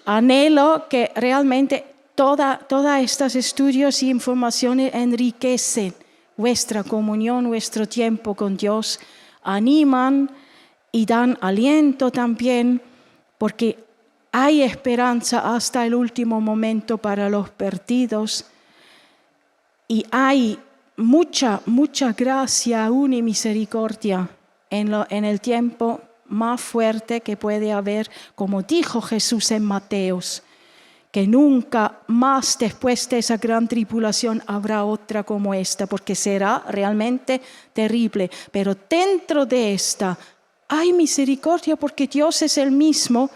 anhelo que realmente todos estos estudios y informaciones enriquecen vuestra comunión, vuestro tiempo con Dios, animan y dan aliento también, porque hay esperanza hasta el último momento para los perdidos y hay mucha gracia aún y misericordia en el tiempo más fuerte que puede haber, como dijo Jesús en Mateos, que nunca más después de esa gran tribulación habrá otra como esta, porque será realmente terrible. Pero dentro de esta hay misericordia, porque Dios es el mismo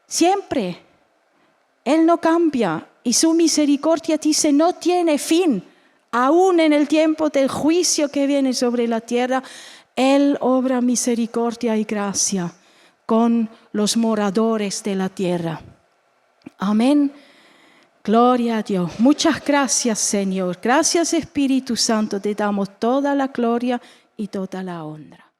siempre. Él no cambia y su misericordia, dice, no tiene fin. Aún en el tiempo del juicio que viene sobre la tierra, Él obra misericordia y gracia con los moradores de la tierra. Amén. Gloria a Dios. Muchas gracias, Señor. Gracias, Espíritu Santo. Te damos toda la gloria y toda la honra.